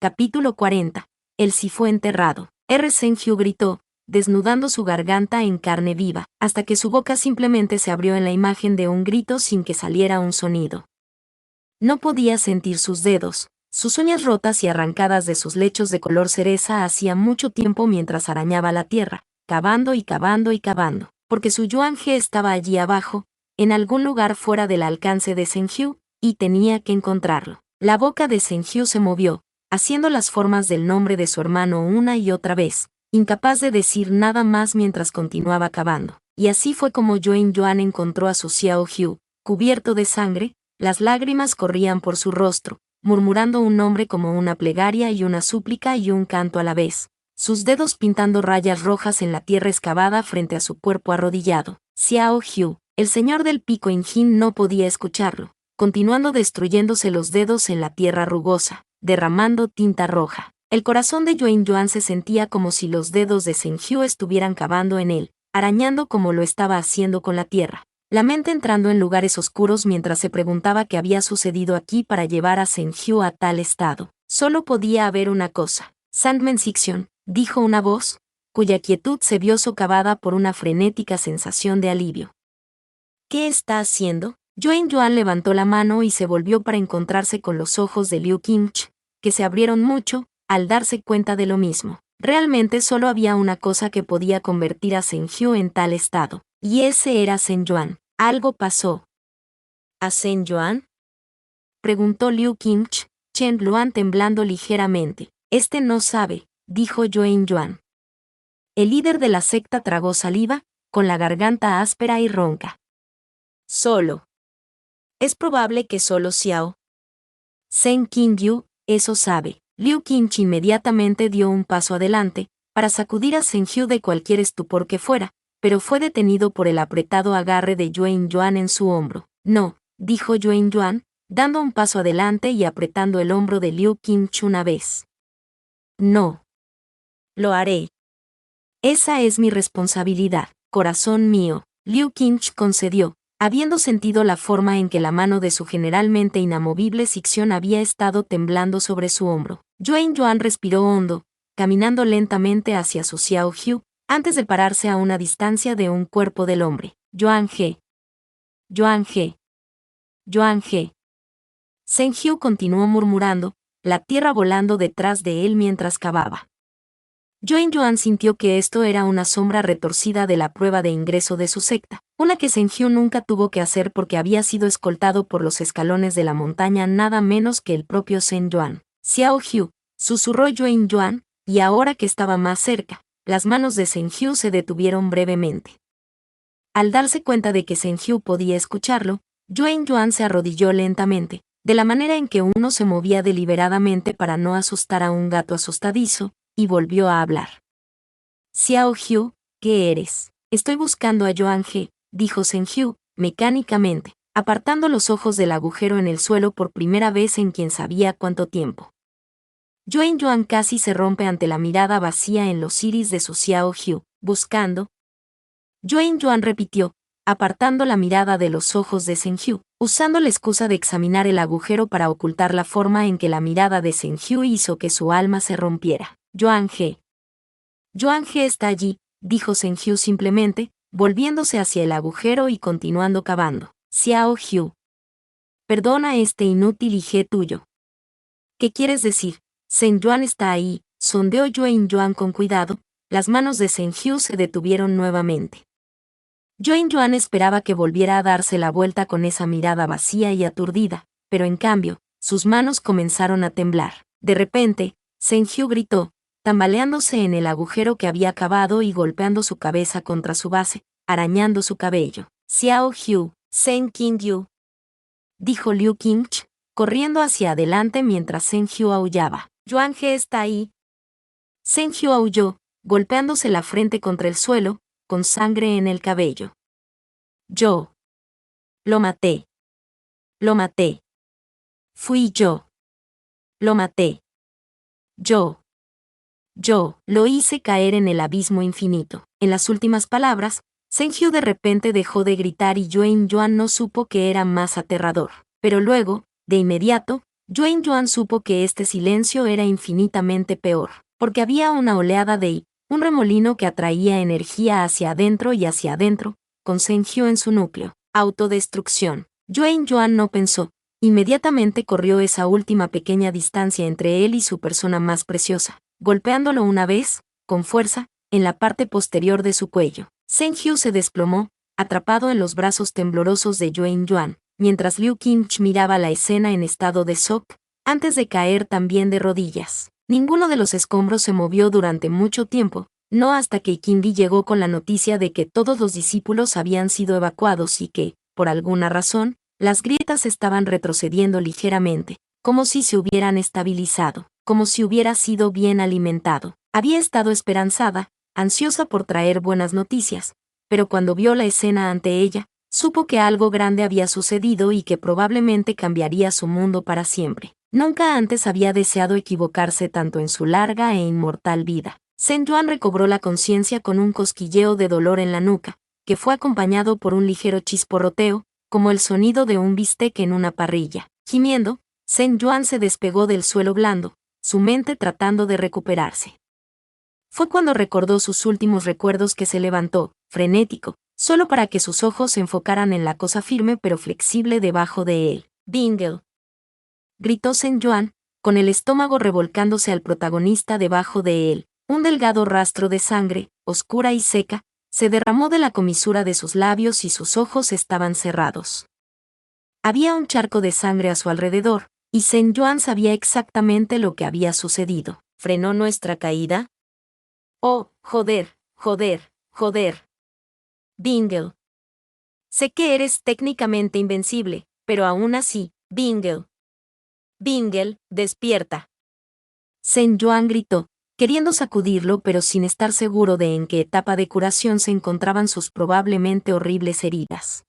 Capítulo 40. El si fue enterrado. Senju gritó, desnudando su garganta en carne viva, hasta que su boca simplemente se abrió en la imagen de un grito sin que saliera un sonido. No podía sentir sus dedos, sus uñas rotas y arrancadas de sus lechos de color cereza hacía mucho tiempo mientras arañaba la tierra, cavando y cavando y cavando, porque su Yuan-He estaba allí abajo, en algún lugar fuera del alcance de Senju, y tenía que encontrarlo. La boca de Senju se movió, haciendo las formas del nombre de su hermano una y otra vez, incapaz de decir nada más mientras continuaba cavando. Y así fue como Yuan encontró a su Xiao Hu, cubierto de sangre, las lágrimas corrían por su rostro, murmurando un nombre como una plegaria y una súplica y un canto a la vez, sus dedos pintando rayas rojas en la tierra excavada frente a su cuerpo arrodillado. Xiao Hu, el señor del pico Injin, no podía escucharlo, continuando destruyéndose los dedos en la tierra rugosa, derramando tinta roja. El corazón de Yuan se sentía como si los dedos de Senju estuvieran cavando en él, arañando como lo estaba haciendo con la tierra. La mente entrando en lugares oscuros mientras se preguntaba qué había sucedido aquí para llevar a Senju a tal estado. Solo podía haber una cosa. Sandman Sixion, dijo una voz, cuya quietud se vio socavada por una frenética sensación de alivio. ¿Qué está haciendo? Yuan levantó la mano y se volvió para encontrarse con los ojos de Liu Qingche, que se abrieron mucho, al darse cuenta de lo mismo. Realmente solo había una cosa que podía convertir a Senju en tal estado, y ese era Yuan. Algo pasó. ¿A Yuan? Preguntó Liu Qingche, Chen Luan temblando ligeramente. No sabe, dijo Yuan. El líder de la secta tragó saliva, con la garganta áspera y ronca. Solo. Es probable que solo Xiao Zhen Qingyu, eso sabe. Liu Qingche inmediatamente dio un paso adelante, para sacudir a Senju de cualquier estupor que fuera, pero fue detenido por el apretado agarre de Yuan en su hombro. No, dijo Yuan, dando un paso adelante y apretando el hombro de Liu Qingche una vez. No. Lo haré. Esa es mi responsabilidad, corazón mío. Liu Qingche concedió, habiendo sentido la forma en que la mano de su generalmente inamovible Sixion había estado temblando sobre su hombro. Yuan respiró hondo, caminando lentamente hacia su Xiao Hu, antes de pararse a una distancia de un cuerpo del hombre. Yuan-He. Senju continuó murmurando, la tierra volando detrás de él mientras cavaba. Yuan sintió que esto era una sombra retorcida de la prueba de ingreso de su secta, una que Senju nunca tuvo que hacer porque había sido escoltado por los escalones de la montaña nada menos que el propio Yuan. Xiao Hu, susurró Yuan, y ahora que estaba más cerca, las manos de Senju se detuvieron brevemente. Al darse cuenta de que Senju podía escucharlo, Yuan se arrodilló lentamente, de la manera en que uno se movía deliberadamente para no asustar a un gato asustadizo, y volvió a hablar. Xiao Hu, ¿qué eres? Estoy buscando a Yuan-He, dijo Senju, mecánicamente, apartando los ojos del agujero en el suelo por primera vez en quién sabía cuánto tiempo. Yuan casi se rompe ante la mirada vacía en los iris de su Xiao Hu, buscando. Yuan repitió, apartando la mirada de los ojos de Senju, usando la excusa de examinar el agujero para ocultar la forma en que la mirada de Senju hizo que su alma se rompiera. Yuan-He está allí, dijo Senju simplemente, volviéndose hacia el agujero y continuando cavando. Xiao Hu. Perdona inútil He tuyo. ¿Qué quieres decir? Yuan está ahí, sondeó Yuan con cuidado, las manos de Senju se detuvieron nuevamente. Yuan esperaba que volviera a darse la vuelta con esa mirada vacía y aturdida, pero en cambio, sus manos comenzaron a temblar. De repente, Senju gritó, tambaleándose en el agujero que había cavado y golpeando su cabeza contra su base, arañando su cabello. Xiao Hu, Zhen Qingyu, dijo Liu Qingche, corriendo hacia adelante mientras Senju aullaba. Yuan-He está ahí. Senju aulló, golpeándose la frente contra el suelo, con sangre en el cabello. Yo. Lo maté. Lo maté. Fui yo. Lo maté. Yo lo hice caer en el abismo infinito. En las últimas palabras, Senju de repente dejó de gritar y Yuan no supo qué era más aterrador. Pero luego, de inmediato, Yuan Yuan supo que este silencio era infinitamente peor, porque había una oleada de un remolino que atraía energía hacia adentro y hacia adentro, con Zhenjiu en su núcleo. Autodestrucción. Yuan Yuan no pensó. Inmediatamente corrió esa última pequeña distancia entre él y su persona más preciosa, golpeándolo una vez, con fuerza, en la parte posterior de su cuello. Zhenjiu se desplomó, atrapado en los brazos temblorosos de Yuan Yuan, mientras Liu Qingche miraba la escena en estado de shock, antes de caer también de rodillas. Ninguno de los escombros se movió durante mucho tiempo, no hasta que Qingdi llegó con la noticia de que todos los discípulos habían sido evacuados y que, por alguna razón, las grietas estaban retrocediendo ligeramente, como si se hubieran estabilizado, como si hubiera sido bien alimentado. Había estado esperanzada, ansiosa por traer buenas noticias, pero cuando vio la escena ante ella, supo que algo grande había sucedido y que probablemente cambiaría su mundo para siempre. Nunca antes había deseado equivocarse tanto en su larga e inmortal vida. Zhen Yuan recobró la conciencia con un cosquilleo de dolor en la nuca, que fue acompañado por un ligero chisporroteo, como el sonido de un bistec en una parrilla. Gimiendo, Zhen Yuan se despegó del suelo blando, su mente tratando de recuperarse. Fue cuando recordó sus últimos recuerdos que se levantó, frenético, solo para que sus ojos se enfocaran en la cosa firme pero flexible debajo de él. «Bingle», gritó Zhen Yuan, con el estómago revolcándose al protagonista debajo de él. Un delgado rastro de sangre, oscura y seca, se derramó de la comisura de sus labios y sus ojos estaban cerrados. Había un charco de sangre a su alrededor, y Zhen Yuan sabía exactamente lo que había sucedido. ¿Frenó nuestra caída? Oh, joder, joder, joder. Bingle. Sé que eres técnicamente invencible, pero aún así, Bingle. Bingle, despierta. Zhen Yuan gritó, queriendo sacudirlo pero sin estar seguro de en qué etapa de curación se encontraban sus probablemente horribles heridas.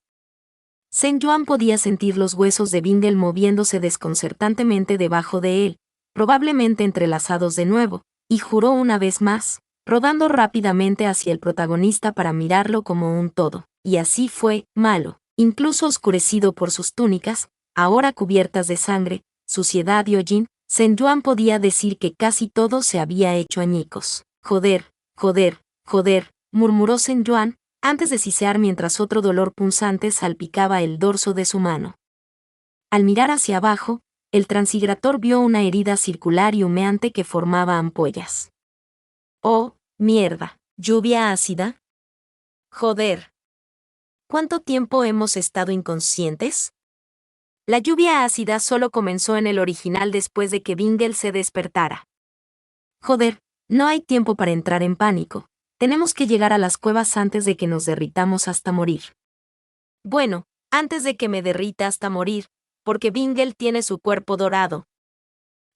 Zhen Yuan podía sentir los huesos de Bingle moviéndose desconcertantemente debajo de él, probablemente entrelazados de nuevo, y juró una vez más, rodando rápidamente hacia el protagonista para mirarlo como un todo. Y así fue, malo, incluso oscurecido por sus túnicas, ahora cubiertas de sangre, suciedad y hollín, Zhen Yuan podía decir que casi todo se había hecho añicos. Joder, joder, joder, murmuró Zhen Yuan, antes de sisear mientras otro dolor punzante salpicaba el dorso de su mano. Al mirar hacia abajo, el transigrator vio una herida circular y humeante que formaba ampollas. ¡Oh, mierda! ¿Lluvia ácida? Joder. ¿Cuánto tiempo hemos estado inconscientes? La lluvia ácida solo comenzó en el original después de que Bingle se despertara. Joder, no hay tiempo para entrar en pánico. Tenemos que llegar a las cuevas antes de que nos derritamos hasta morir. Bueno, antes de que me derrita hasta morir, porque Bingle tiene su cuerpo dorado.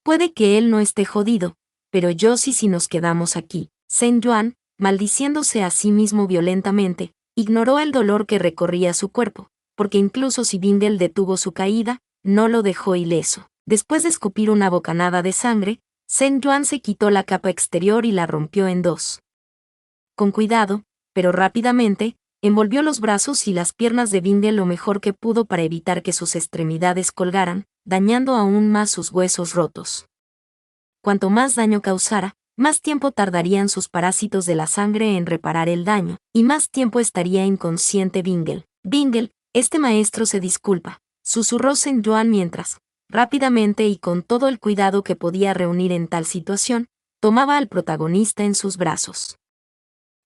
Puede que él no esté jodido, pero yo sí si nos quedamos aquí. Zhen Yuan, maldiciéndose a sí mismo violentamente, ignoró el dolor que recorría su cuerpo, porque incluso si Bingle detuvo su caída, no lo dejó ileso. Después de escupir una bocanada de sangre, Zhen Yuan se quitó la capa exterior y la rompió en dos. Con cuidado, pero rápidamente, envolvió los brazos y las piernas de Bingle lo mejor que pudo para evitar que sus extremidades colgaran, dañando aún más sus huesos rotos. Cuanto más daño causara, más tiempo tardarían sus parásitos de la sangre en reparar el daño, y más tiempo estaría inconsciente Bingle. Bingle, este maestro se disculpa, susurró Zhen Yuan mientras, rápidamente y con todo el cuidado que podía reunir en tal situación, tomaba al protagonista en sus brazos.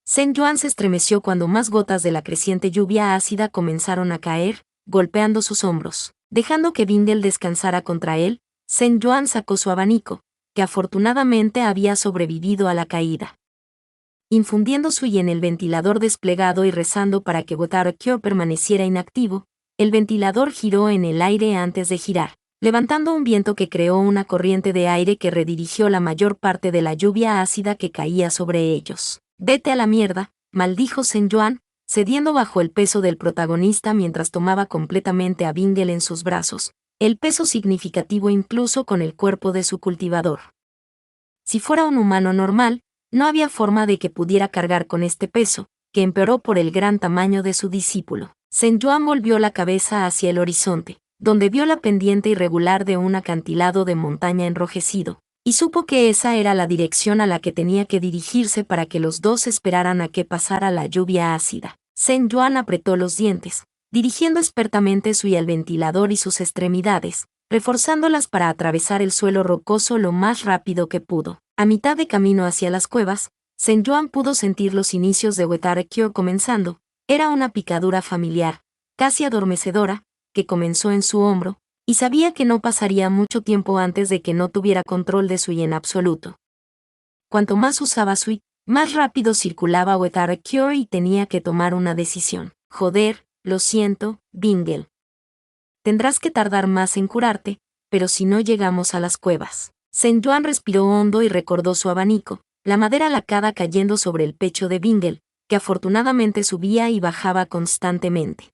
Zhen Yuan se estremeció cuando más gotas de la creciente lluvia ácida comenzaron a caer, golpeando sus hombros. Dejando que Bingle descansara contra él, Zhen Yuan sacó su abanico, que afortunadamente había sobrevivido a la caída. Infundiendo su yi en el ventilador desplegado y rezando para que Gotarkyo permaneciera inactivo, el ventilador giró en el aire antes de girar, levantando un viento que creó una corriente de aire que redirigió la mayor parte de la lluvia ácida que caía sobre ellos. «Vete a la mierda», maldijo Zhen Yuan, cediendo bajo el peso del protagonista mientras tomaba completamente a Bingle en sus brazos, el peso significativo incluso con el cuerpo de su cultivador. Si fuera un humano normal, no había forma de que pudiera cargar con este peso, que empeoró por el gran tamaño de su discípulo. Zhen Yuan volvió la cabeza hacia el horizonte, donde vio la pendiente irregular de un acantilado de montaña enrojecido, y supo que esa era la dirección a la que tenía que dirigirse para que los dos esperaran a que pasara la lluvia ácida. Zheng Yuan apretó los dientes, dirigiendo expertamente su y el ventilador y sus extremidades, reforzándolas para atravesar el suelo rocoso lo más rápido que pudo. A mitad de camino hacia las cuevas, Zheng Yuan pudo sentir los inicios de Wetarekyo comenzando. Era una picadura familiar, casi adormecedora, que comenzó en su hombro, y sabía que no pasaría mucho tiempo antes de que no tuviera control de Sui en absoluto. Cuanto más usaba Sui, más rápido circulaba Wetarekyo y tenía que tomar una decisión. Joder, lo siento, Bingle. Tendrás que tardar más en curarte, pero si no llegamos a las cuevas. Zheng Yuan respiró hondo y recordó su abanico, la madera lacada cayendo sobre el pecho de Bingle, que afortunadamente subía y bajaba constantemente.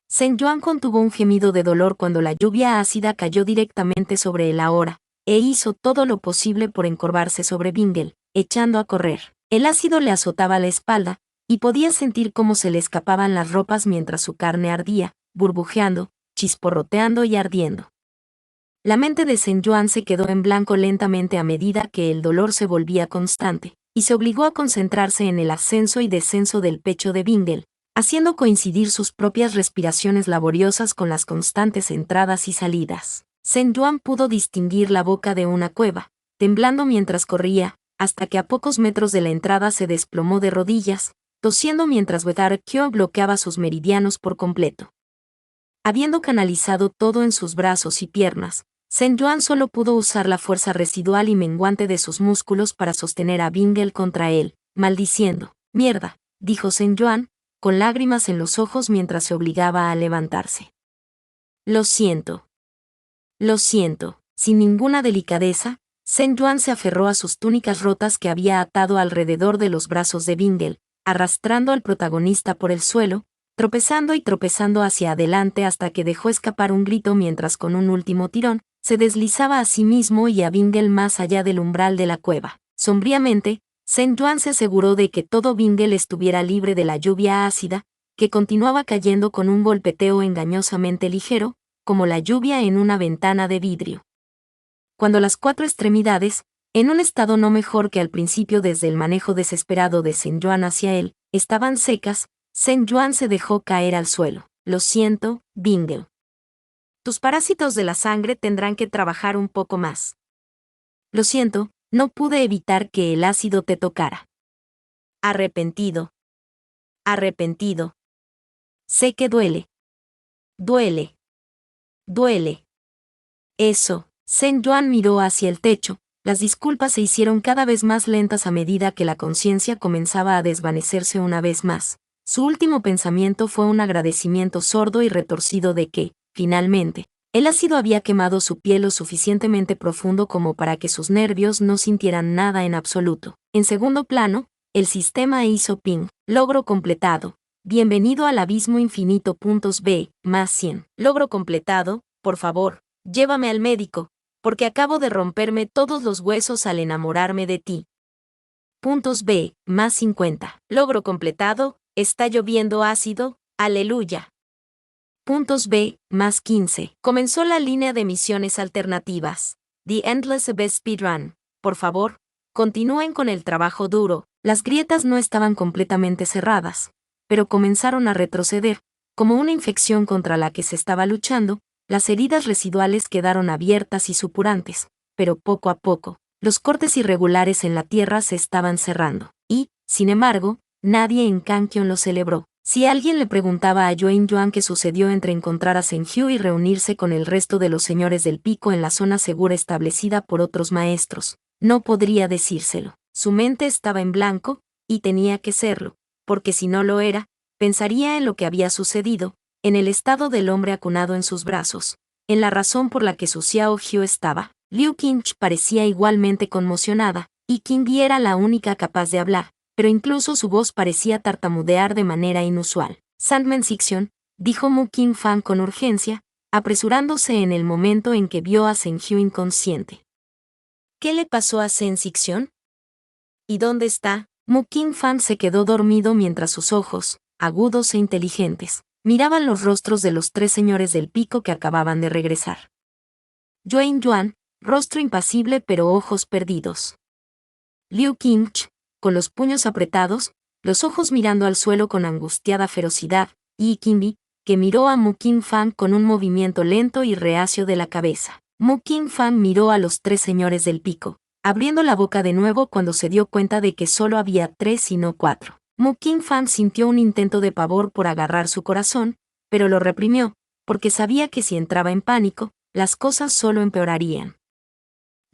Zheng Yuan contuvo un gemido de dolor cuando la lluvia ácida cayó directamente sobre él ahora, e hizo todo lo posible por encorvarse sobre Bingle, echando a correr. El ácido le azotaba la espalda, y podía sentir cómo se le escapaban las ropas mientras su carne ardía, burbujeando, chisporroteando y ardiendo. La mente de Zheng Yuan se quedó en blanco lentamente a medida que el dolor se volvía constante, y se obligó a concentrarse en el ascenso y descenso del pecho de Bingle, haciendo coincidir sus propias respiraciones laboriosas con las constantes entradas y salidas. Zheng Yuan pudo distinguir la boca de una cueva, temblando mientras corría, hasta que a pocos metros de la entrada se desplomó de rodillas, tosiendo mientras Wetarekyo bloqueaba sus meridianos por completo. Habiendo canalizado todo en sus brazos y piernas, Zheng Yuan solo pudo usar la fuerza residual y menguante de sus músculos para sostener a Bingle contra él, maldiciendo. «Mierda», dijo Zheng Yuan, con lágrimas en los ojos mientras se obligaba a levantarse. «Lo siento. Lo siento». Sin ninguna delicadeza, Zheng Yuan se aferró a sus túnicas rotas que había atado alrededor de los brazos de Bingle, arrastrando al protagonista por el suelo, tropezando y tropezando hacia adelante hasta que dejó escapar un grito mientras con un último tirón, se deslizaba a sí mismo y a Bingle más allá del umbral de la cueva. Sombríamente, Zheng Yuan se aseguró de que todo Bingle estuviera libre de la lluvia ácida, que continuaba cayendo con un golpeteo engañosamente ligero, como la lluvia en una ventana de vidrio. Cuando las cuatro extremidades, en un estado no mejor que al principio desde el manejo desesperado de Zheng Yuan hacia él, estaban secas, Zheng Yuan se dejó caer al suelo. «Lo siento, Bingle. Tus parásitos de la sangre tendrán que trabajar un poco más. Lo siento, no pude evitar que el ácido te tocara. Arrepentido. Arrepentido. Sé que duele. Duele. Duele». Eso. Zheng Yuan miró hacia el techo. Las disculpas se hicieron cada vez más lentas a medida que la conciencia comenzaba a desvanecerse una vez más. Su último pensamiento fue un agradecimiento sordo y retorcido de que, finalmente, el ácido había quemado su piel lo suficientemente profundo como para que sus nervios no sintieran nada en absoluto. En segundo plano, el sistema hizo ping. Logro completado. Bienvenido al abismo infinito. B, más 100. Logro completado, por favor, llévame al médico, porque acabo de romperme todos los huesos al enamorarme de ti. B, más 50. Logro completado. Está lloviendo ácido, aleluya. B, más 15. Comenzó la línea de misiones alternativas. The Endless Abyss Speedrun. Por favor, continúen con el trabajo duro. Las grietas no estaban completamente cerradas, pero comenzaron a retroceder. Como una infección contra la que se estaba luchando, las heridas residuales quedaron abiertas y supurantes, pero poco a poco, los cortes irregulares en la tierra se estaban cerrando. Y, sin embargo, nadie en Kankion lo celebró. Si alguien le preguntaba a Yuan Yuan qué sucedió entre encontrar a Zheng Hu y reunirse con el resto de los señores del pico en la zona segura establecida por otros maestros, no podría decírselo. Su mente estaba en blanco, y tenía que serlo, porque si no lo era, pensaría en lo que había sucedido, en el estado del hombre acunado en sus brazos, en la razón por la que su Xiao Hu estaba. Liu Qingche parecía igualmente conmocionada, y Qingbi era la única capaz de hablar, pero incluso su voz parecía tartamudear de manera inusual. «Sandman Xixian», dijo Mu Qingfang con urgencia, apresurándose en el momento en que vio a Zheng Hu inconsciente. «¿Qué le pasó a Zheng Xixian? ¿Y dónde está?» Mu Qingfang se quedó dormido mientras sus ojos, agudos e inteligentes, miraban los rostros de los 3 señores del pico que acababan de regresar. Yuan Yuan, rostro impasible pero ojos perdidos. Liu Qingch, con los puños apretados, los ojos mirando al suelo con angustiada ferocidad, y Qingbi, que miró a Mu Qingfang con un movimiento lento y reacio de la cabeza. Mu Qingfang miró a los 3 señores del pico, abriendo la boca de nuevo cuando se dio cuenta de que solo había 3 y no 4. Mu Qingfang sintió un intento de pavor por agarrar su corazón, pero lo reprimió, porque sabía que si entraba en pánico, las cosas solo empeorarían.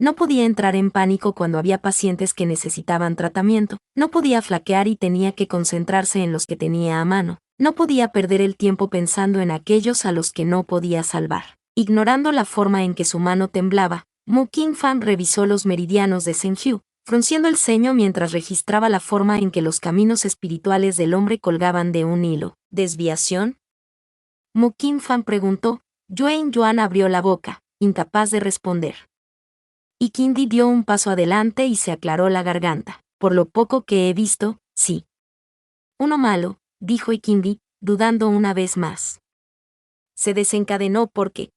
No podía entrar en pánico cuando había pacientes que necesitaban tratamiento, no podía flaquear y tenía que concentrarse en los que tenía a mano, no podía perder el tiempo pensando en aquellos a los que no podía salvar. Ignorando la forma en que su mano temblaba, Mu Qingfang revisó los meridianos de Zhenjiu, frunciendo el ceño mientras registraba la forma en que los caminos espirituales del hombre colgaban de un hilo. ¿Desviación? Mu Qingfang preguntó. Yuan Yuan abrió la boca, incapaz de responder. Y Qingdi dio un paso adelante y se aclaró la garganta. Por lo poco que he visto, sí. Uno malo, dijo Qingdi, dudando una vez más. Se desencadenó porque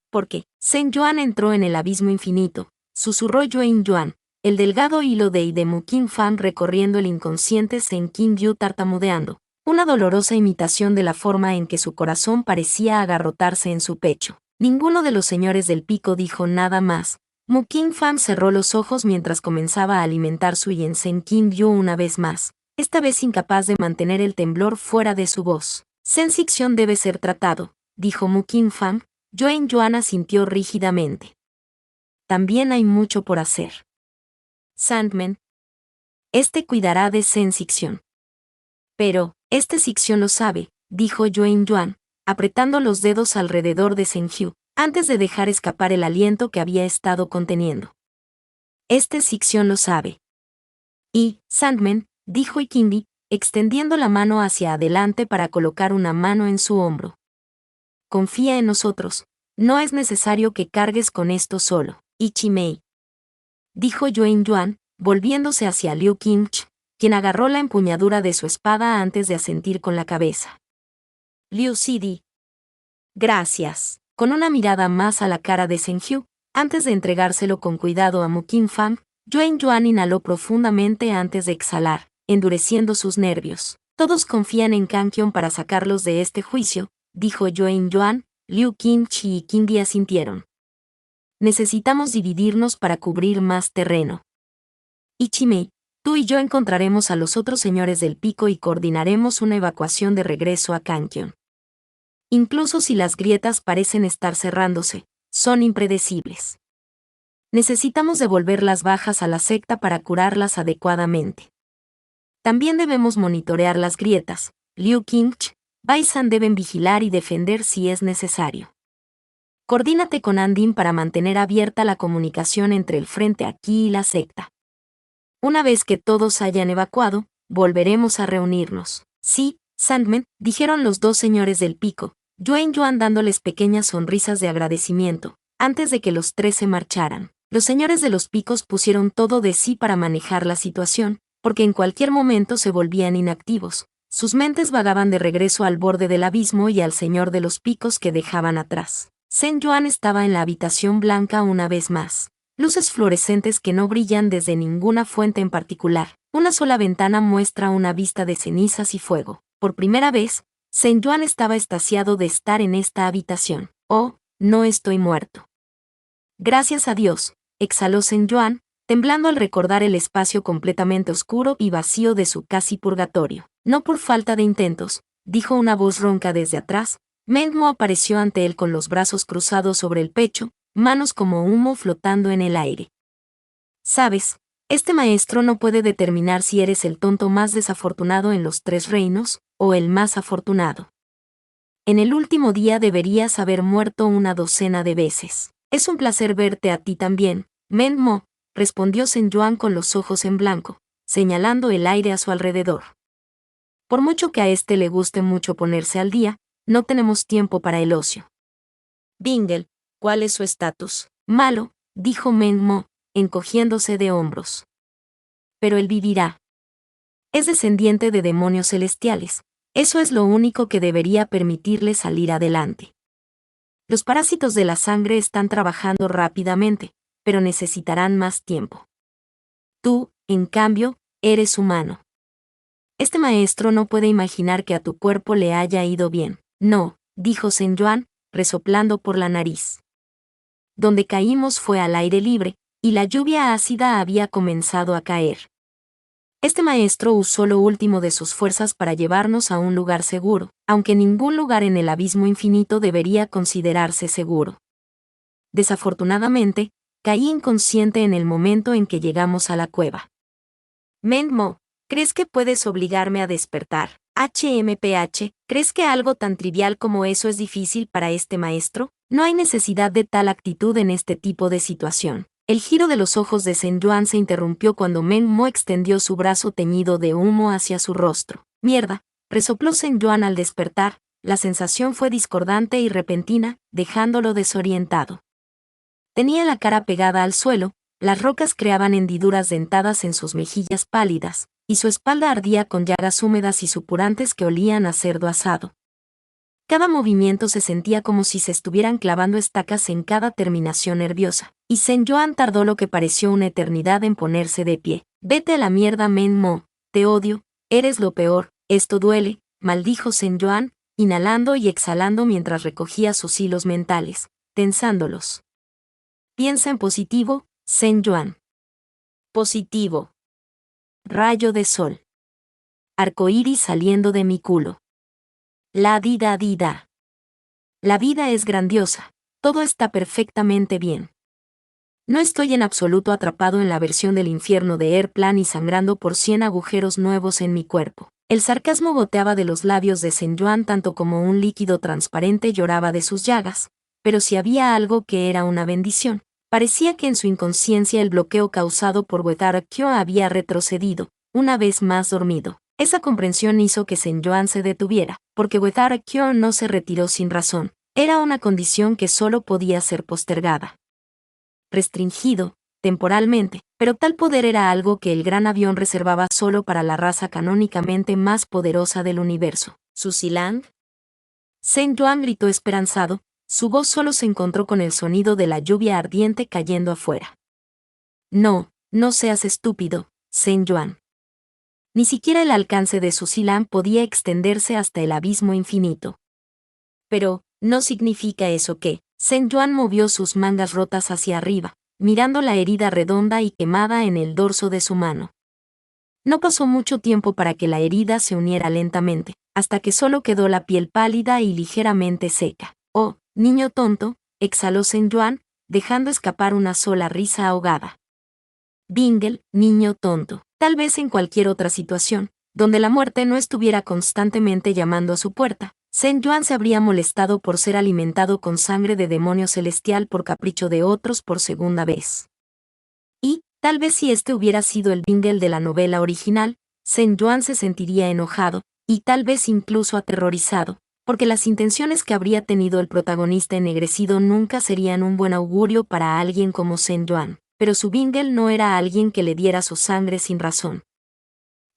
Zhen Yuan entró en el abismo infinito, susurró Yuan Yuan, el delgado hilo de Mu Qingfang recorriendo el inconsciente Zhen Qingyu tartamudeando, una dolorosa imitación de la forma en que su corazón parecía agarrotarse en su pecho. Ninguno de los señores del pico dijo nada más. Mu Qingfang cerró los ojos mientras comenzaba a alimentar su yin Zhen Qingyu una vez más, esta vez incapaz de mantener el temblor fuera de su voz. Zhen Xixiong debe ser tratado, dijo Mu Qingfang. Yuan Yuan asintió rígidamente. También hay mucho por hacer. Sandman. Este cuidará de Zhen Xixiong. Pero, este Xixiong lo sabe, dijo Yuan Yuan, apretando los dedos alrededor de Zhenjiu, antes de dejar escapar el aliento que había estado conteniendo. Este Xixiong lo sabe. Y, Sandman, dijo Qingdi, extendiendo la mano hacia adelante para colocar una mano en su hombro. Confía en nosotros, no es necesario que cargues con esto solo, Ichimei. Dijo Yuan Yuan, volviéndose hacia Liu Qingch, quien agarró la empuñadura de su espada antes de asentir con la cabeza. Liu Sidi. Gracias. Con una mirada más a la cara de Zhenjiu, antes de entregárselo con cuidado a Mu Qingfang, Yuan Yuan inhaló profundamente antes de exhalar, endureciendo sus nervios. Todos confían en Kangqiong para sacarlos de este juicio, dijo Yuan Yuan. Liu Qingchi y Qingdi asintieron. Necesitamos dividirnos para cubrir más terreno. Ichimei, tú y yo encontraremos a los otros señores del pico y coordinaremos una evacuación de regreso a Kangqiong. Incluso si las grietas parecen estar cerrándose, son impredecibles. Necesitamos devolver las bajas a la secta para curarlas adecuadamente. También debemos monitorear las grietas. Liu Qingch, Baisan deben vigilar y defender si es necesario. Coordínate con Andin para mantener abierta la comunicación entre el frente aquí y la secta. Una vez que todos hayan evacuado, volveremos a reunirnos. Sí, Sandman, dijeron los 2 señores del pico, Yuan Yuan dándoles pequeñas sonrisas de agradecimiento, antes de que los 3 se marcharan. Los señores de los picos pusieron todo de sí para manejar la situación, porque en cualquier momento se volvían inactivos. Sus mentes vagaban de regreso al borde del abismo y al señor de los picos que dejaban atrás. Zhen Yuan estaba en la habitación blanca una vez más. Luces fluorescentes que no brillan desde ninguna fuente en particular. Una sola ventana muestra una vista de cenizas y fuego. Por primera vez, Zhen Yuan estaba extasiado de estar en esta habitación. Oh, no estoy muerto. Gracias a Dios, exhaló Zhen Yuan, temblando al recordar el espacio completamente oscuro y vacío de su casi purgatorio. No por falta de intentos, dijo una voz ronca desde atrás. Meng Mo apareció ante él con los brazos cruzados sobre el pecho, manos como humo flotando en el aire. Sabes, este maestro no puede determinar si eres el tonto más desafortunado en los 3 reinos, o el más afortunado. En el último día deberías haber muerto una docena de veces. Es un placer verte a ti también, Meng Mo, respondió Zhen Yuan con los ojos en blanco, señalando el aire a su alrededor. Por mucho que a este le guste mucho ponerse al día, no tenemos tiempo para el ocio. Bingle, ¿cuál es su estatus? Malo, dijo Meng Mo, encogiéndose de hombros. Pero él vivirá. Es descendiente de demonios celestiales, Eso es lo único que debería permitirle salir adelante. Los parásitos de la sangre están trabajando rápidamente, pero necesitarán más tiempo. Tú, en cambio, eres humano. Este maestro no puede imaginar que a tu cuerpo le haya ido bien. No, dijo Zhen Yuan, resoplando por la nariz. Donde caímos fue al aire libre, y la lluvia ácida había comenzado a caer. Este maestro usó lo último de sus fuerzas para llevarnos a un lugar seguro, aunque ningún lugar en el abismo infinito debería considerarse seguro. Desafortunadamente, caí inconsciente en el momento en que llegamos a la cueva. Meng Mo, ¿crees que puedes obligarme a despertar? HMPH, ¿crees que algo tan trivial como eso es difícil para este maestro? No hay necesidad de tal actitud en este tipo de situación. El giro de los ojos de Zhen Yuan se interrumpió cuando Meng Mo extendió su brazo teñido de humo hacia su rostro. Mierda, resopló Zhen Yuan al despertar. La sensación fue discordante y repentina, dejándolo desorientado. Tenía la cara pegada al suelo, las rocas creaban hendiduras dentadas en sus mejillas pálidas, y su espalda ardía con llagas húmedas y supurantes que olían a cerdo asado. Cada movimiento se sentía como si se estuvieran clavando estacas en cada terminación nerviosa, y Zhen Yuan tardó lo que pareció una eternidad en ponerse de pie. Vete a la mierda, Meng Mo, te odio, eres lo peor, esto duele, maldijo Zhen Yuan, inhalando y exhalando mientras recogía sus hilos mentales, tensándolos. Piensa en positivo, Zhen Yuan. Positivo. Rayo de sol. Arcoíris saliendo de mi culo. La di-da di-da. La vida es grandiosa, todo está perfectamente bien. No estoy en absoluto atrapado en la versión del infierno de Airplane y sangrando por 100 agujeros nuevos en mi cuerpo. El sarcasmo goteaba de los labios de Zhen Yuan tanto como un líquido transparente lloraba de sus llagas, pero si había algo que era una bendición, parecía que en su inconsciencia el bloqueo causado por Wetarakyo había retrocedido, una vez más dormido. Esa comprensión hizo que Zhen Yuan se detuviera, porque Wetarakyo no se retiró sin razón. Era una condición que solo podía ser postergada. Restringido, temporalmente, pero tal poder era algo que el gran avión reservaba solo para la raza canónicamente más poderosa del universo. ¿Susilang? Zhen Yuan gritó esperanzado, su voz solo se encontró con el sonido de la lluvia ardiente cayendo afuera. No, no seas estúpido, Zhen Yuan. Ni siquiera el alcance de Susilang podía extenderse hasta el abismo infinito. Pero, ¿no significa eso que? Zhen Yuan movió sus mangas rotas hacia arriba, mirando la herida redonda y quemada en el dorso de su mano. No pasó mucho tiempo para que la herida se uniera lentamente, hasta que solo quedó la piel pálida y ligeramente seca. Oh, niño tonto, exhaló Zhen Yuan, dejando escapar una sola risa ahogada. Bingle, niño tonto. Tal vez en cualquier otra situación, donde la muerte no estuviera constantemente llamando a su puerta, Zhen Yuan se habría molestado por ser alimentado con sangre de demonio celestial por capricho de otros por segunda vez. Y, tal vez si este hubiera sido el Bingle de la novela original, Zhen Yuan se sentiría enojado, y tal vez incluso aterrorizado, porque las intenciones que habría tenido el protagonista ennegrecido nunca serían un buen augurio para alguien como Zhen Yuan. Pero su Bingle no era alguien que le diera su sangre sin razón.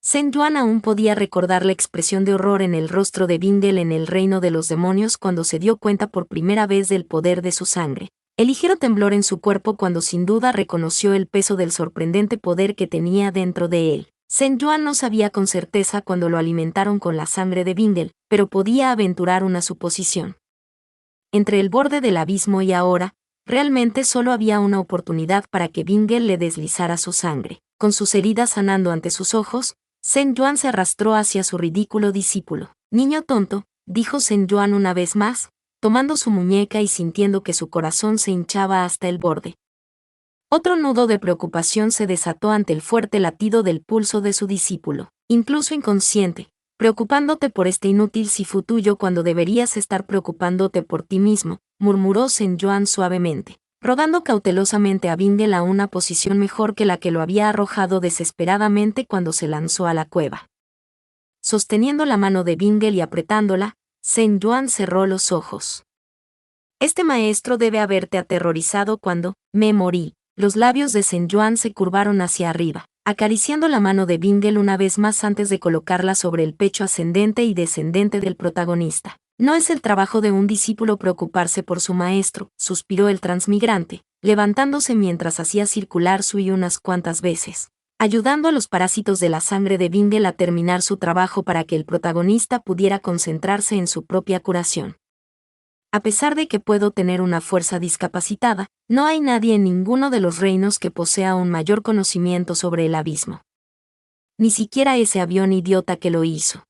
Zhen Yuan aún podía recordar la expresión de horror en el rostro de Bingle en el reino de los demonios cuando se dio cuenta por primera vez del poder de su sangre. El ligero temblor en su cuerpo cuando sin duda reconoció el peso del sorprendente poder que tenía dentro de él. Zhen Yuan no sabía con certeza cuando lo alimentaron con la sangre de Bingle, pero podía aventurar una suposición. Entre el borde del abismo y ahora, realmente solo había una oportunidad para que Bingle le deslizara su sangre. Con sus heridas sanando ante sus ojos, Zhen Yuan se arrastró hacia su ridículo discípulo. Niño tonto, dijo Zhen Yuan una vez más, tomando su muñeca y sintiendo que su corazón se hinchaba hasta el borde. Otro nudo de preocupación se desató ante el fuerte latido del pulso de su discípulo. Incluso inconsciente, preocupándote por este inútil Sifu tuyo cuando deberías estar preocupándote por ti mismo, murmuró Zhen Yuan suavemente, rodando cautelosamente a Bingle a una posición mejor que la que lo había arrojado desesperadamente cuando se lanzó a la cueva. Sosteniendo la mano de Bingle y apretándola, Zhen Yuan cerró los ojos. Este maestro debe haberte aterrorizado cuando me morí. Los labios de Zhen Yuan se curvaron hacia arriba, acariciando la mano de Bingle una vez más antes de colocarla sobre el pecho ascendente y descendente del protagonista. No es el trabajo de un discípulo preocuparse por su maestro, suspiró el transmigrante, levantándose mientras hacía circular su y unas cuantas veces, ayudando a los parásitos de la sangre de Bingle a terminar su trabajo para que el protagonista pudiera concentrarse en su propia curación. A pesar de que puedo tener una fuerza discapacitada, no hay nadie en ninguno de los reinos que posea un mayor conocimiento sobre el abismo. Ni siquiera ese avión idiota que lo hizo.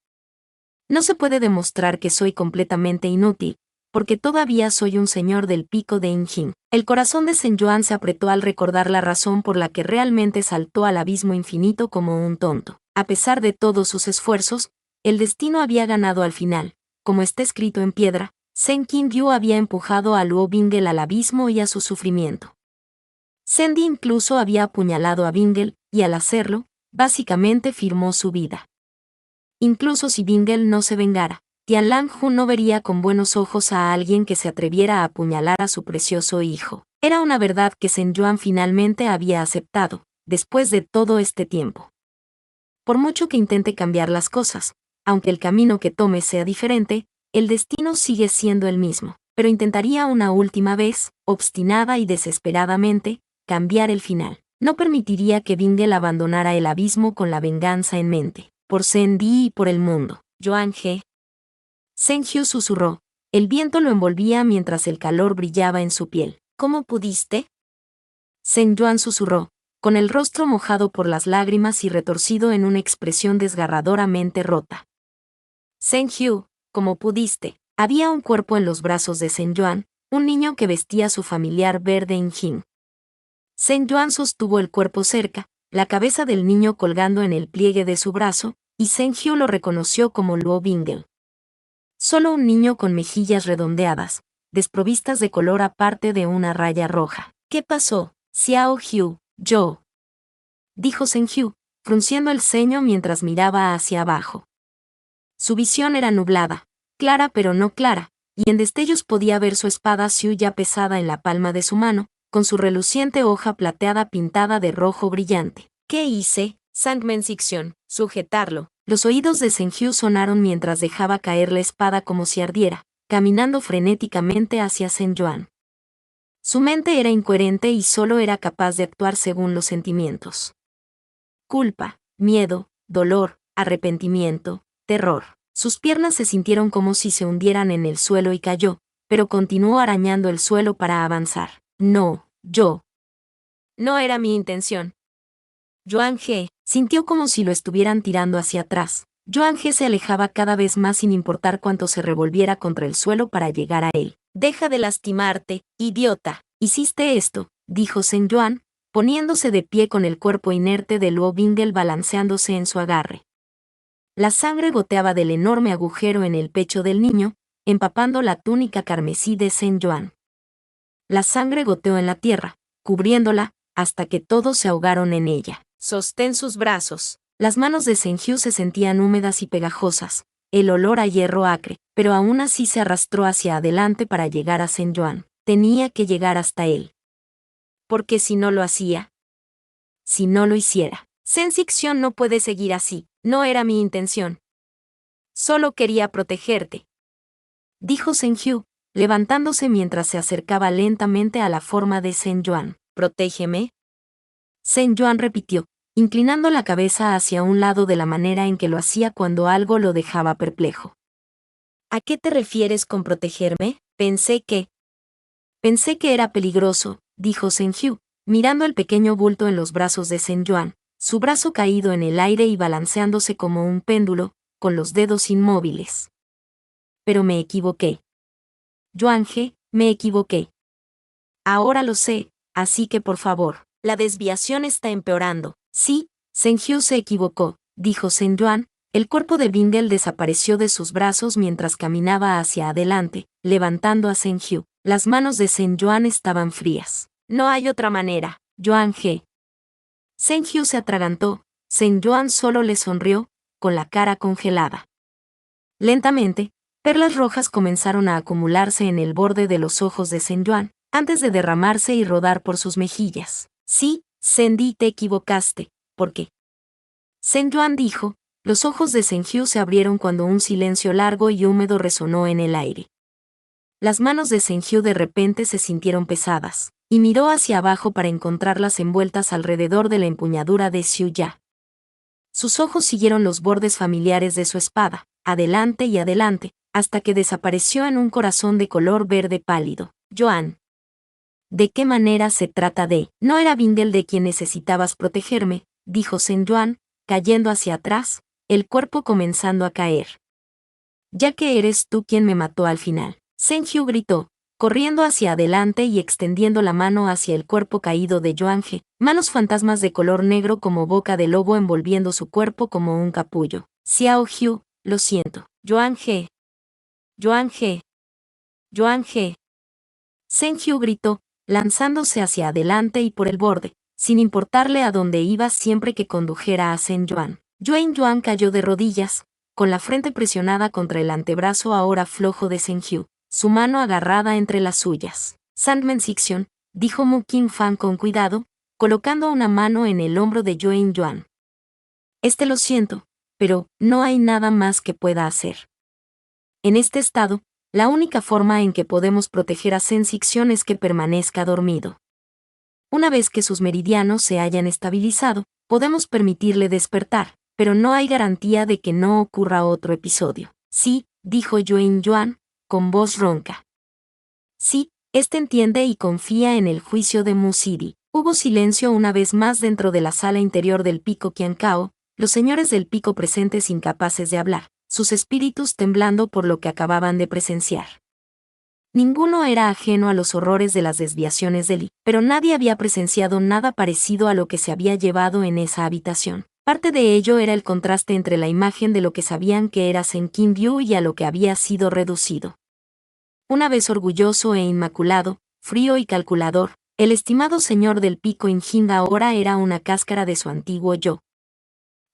No se puede demostrar que soy completamente inútil, porque todavía soy un señor del pico de Injin. El corazón de Sen Yuan se apretó al recordar la razón por la que realmente saltó al abismo infinito como un tonto. A pesar de todos sus esfuerzos, el destino había ganado al final. Como está escrito en piedra, Sen Qin-ryu había empujado a Luo Bingle al abismo y a su sufrimiento. Sen Di incluso había apuñalado a Bingle, y al hacerlo, básicamente firmó su vida. Incluso si Bingle no se vengara, Tianlang-hu no vería con buenos ojos a alguien que se atreviera a apuñalar a su precioso hijo. Era una verdad que Sen Yuan finalmente había aceptado, después de todo este tiempo. Por mucho que intente cambiar las cosas, aunque el camino que tome sea diferente, el destino sigue siendo el mismo, pero intentaría una última vez, obstinada y desesperadamente, cambiar el final. No permitiría que Bingle abandonara el abismo con la venganza en mente, por Sen Di y por el mundo. Yuan He. Sen Hyu susurró. El viento lo envolvía mientras el calor brillaba en su piel. ¿Cómo pudiste? Sen Yuan susurró, con el rostro mojado por las lágrimas y retorcido en una expresión desgarradoramente rota. Sen Hyu, ¿cómo pudiste? Había un cuerpo en los brazos de Sen Yuan, un niño que vestía su familiar verde Injin. Sen Yuan sostuvo el cuerpo cerca, la cabeza del niño colgando en el pliegue de su brazo, y Sen Hyu lo reconoció como Luo Bingle. Solo un niño con mejillas redondeadas, desprovistas de color aparte de una raya roja. ¿Qué pasó, Xiao Hyu? Yo. Dijo Sen Hyu, frunciendo el ceño mientras miraba hacia abajo. Su visión era nublada, clara pero no clara, y en destellos podía ver su espada Xiu ya pesada en la palma de su mano, con su reluciente hoja plateada pintada de rojo brillante. ¿Qué hice? Sangmensixion, sujetarlo. Los oídos de Sen Hyu sonaron mientras dejaba caer la espada como si ardiera, caminando frenéticamente hacia Sen Yuan. Su mente era incoherente y solo era capaz de actuar según los sentimientos. Culpa, miedo, dolor, arrepentimiento, terror. Sus piernas se sintieron como si se hundieran en el suelo y cayó, pero continuó arañando el suelo para avanzar. No, yo. No era mi intención. Yuan He sintió como si lo estuvieran tirando hacia atrás. Yuan He se alejaba cada vez más sin importar cuánto se revolviera contra el suelo para llegar a él. Deja de lastimarte, idiota. Hiciste esto, dijo Sen Yuan, poniéndose de pie con el cuerpo inerte de Luo Bingle balanceándose en su agarre. La sangre goteaba del enorme agujero en el pecho del niño, empapando la túnica carmesí de Sen Yuan. La sangre goteó en la tierra, cubriéndola, hasta que todos se ahogaron en ella. Sostén sus brazos. Las manos de Sen Hyu se sentían húmedas y pegajosas, el olor a hierro acre, pero aún así se arrastró hacia adelante para llegar a Sen Yuan. Tenía que llegar hasta él. Porque si no lo hacía, si no lo hiciera, Sensixion no puede seguir así, no era mi intención. Solo quería protegerte, dijo Sen Hyu, levantándose mientras se acercaba lentamente a la forma de Sen Yuan. ¿Protégeme? Sen Yuan repitió, inclinando la cabeza hacia un lado de la manera en que lo hacía cuando algo lo dejaba perplejo. ¿A qué te refieres con protegerme? Pensé que era peligroso, dijo Sen Hyu, mirando el pequeño bulto en los brazos de Sen Yuan, su brazo caído en el aire y balanceándose como un péndulo, con los dedos inmóviles. Pero me equivoqué. Yuan He, me equivoqué. Ahora lo sé, así que por favor, la desviación está empeorando. Sí, Sen Hyu se equivocó, dijo Sen Yuan. El cuerpo de Bingle desapareció de sus brazos mientras caminaba hacia adelante, levantando a Sen Hyu. Las manos de Sen Yuan estaban frías. No hay otra manera, Yuan He. Sen Hyu se atragantó, Sen Yuan solo le sonrió, con la cara congelada. Lentamente, perlas rojas comenzaron a acumularse en el borde de los ojos de Sen Yuan, antes de derramarse y rodar por sus mejillas. Sí, Sen Di, te equivocaste, ¿por qué? Sen Yuan dijo. Los ojos de Sen Hyu se abrieron cuando un silencio largo y húmedo resonó en el aire. Las manos de Sen Hyu de repente se sintieron pesadas, y miró hacia abajo para encontrarlas envueltas alrededor de la empuñadura de Xiu Ya. Sus ojos siguieron los bordes familiares de su espada, adelante y adelante, hasta que desapareció en un corazón de color verde pálido. Yuan. ¿De qué manera se trata de? No era Bingle de quien necesitabas protegerme, dijo Sen Yuan, cayendo hacia atrás, el cuerpo comenzando a caer. Ya que eres tú quien me mató al final. Sen Hyu gritó, corriendo hacia adelante y extendiendo la mano hacia el cuerpo caído de Yuan He, manos fantasmas de color negro como boca de lobo envolviendo su cuerpo como un capullo. Xiao Hyu, lo siento. Yuan He. Yuan He. Yuan He. Sen Hyu gritó, lanzándose hacia adelante y por el borde, sin importarle a dónde iba siempre que condujera a Sen Yuan. Yuen Yuan cayó de rodillas, con la frente presionada contra el antebrazo ahora flojo de Sen Hyu, su mano agarrada entre las suyas. Sandman Sixion, dijo Mu King Fan con cuidado, colocando una mano en el hombro de Yuen Yuan. Lo siento, pero no hay nada más que pueda hacer. En este estado, la única forma en que podemos proteger a Sen Sixion es que permanezca dormido. Una vez que sus meridianos se hayan estabilizado, podemos permitirle despertar, pero no hay garantía de que no ocurra otro episodio. Sí, dijo Yuen Yuan, con voz ronca. Sí, entiende y confía en el juicio de Mu Siri. Hubo silencio una vez más dentro de la sala interior del pico Qiancao, los señores del pico presentes incapaces de hablar, sus espíritus temblando por lo que acababan de presenciar. Ninguno era ajeno a los horrores de las desviaciones de Li, pero nadie había presenciado nada parecido a lo que se había llevado en esa habitación. Parte de ello era el contraste entre la imagen de lo que sabían que era Sen Qingyu y a lo que había sido reducido. Una vez orgulloso e inmaculado, frío y calculador, el estimado señor del pico Injing ahora era una cáscara de su antiguo yo.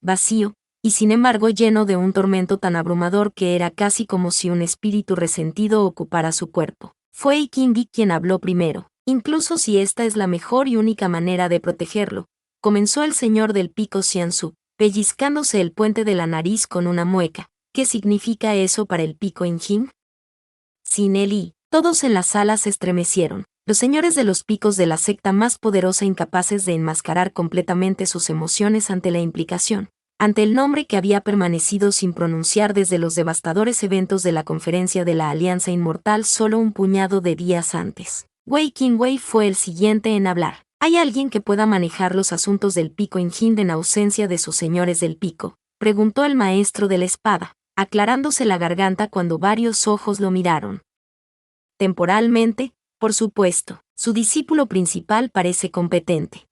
Vacío, y sin embargo lleno de un tormento tan abrumador que era casi como si un espíritu resentido ocupara su cuerpo. Fue Ikingi quien habló primero. Incluso si esta es la mejor y única manera de protegerlo, comenzó el señor del pico Xiansu, pellizcándose el puente de la nariz con una mueca. ¿Qué significa eso para el pico Injing? Sin él y todos en la sala se estremecieron. Los señores de los picos de la secta más poderosa incapaces de enmascarar completamente sus emociones ante la implicación, ante el nombre que había permanecido sin pronunciar desde los devastadores eventos de la conferencia de la Alianza Inmortal solo un puñado de días antes. Wei Qingwei fue el siguiente en hablar. ¿Hay alguien que pueda manejar los asuntos del pico Injing en ausencia de sus señores del pico?, preguntó el maestro de la espada, aclarándose la garganta cuando varios ojos lo miraron. Temporalmente, por supuesto, su discípulo principal parece competente.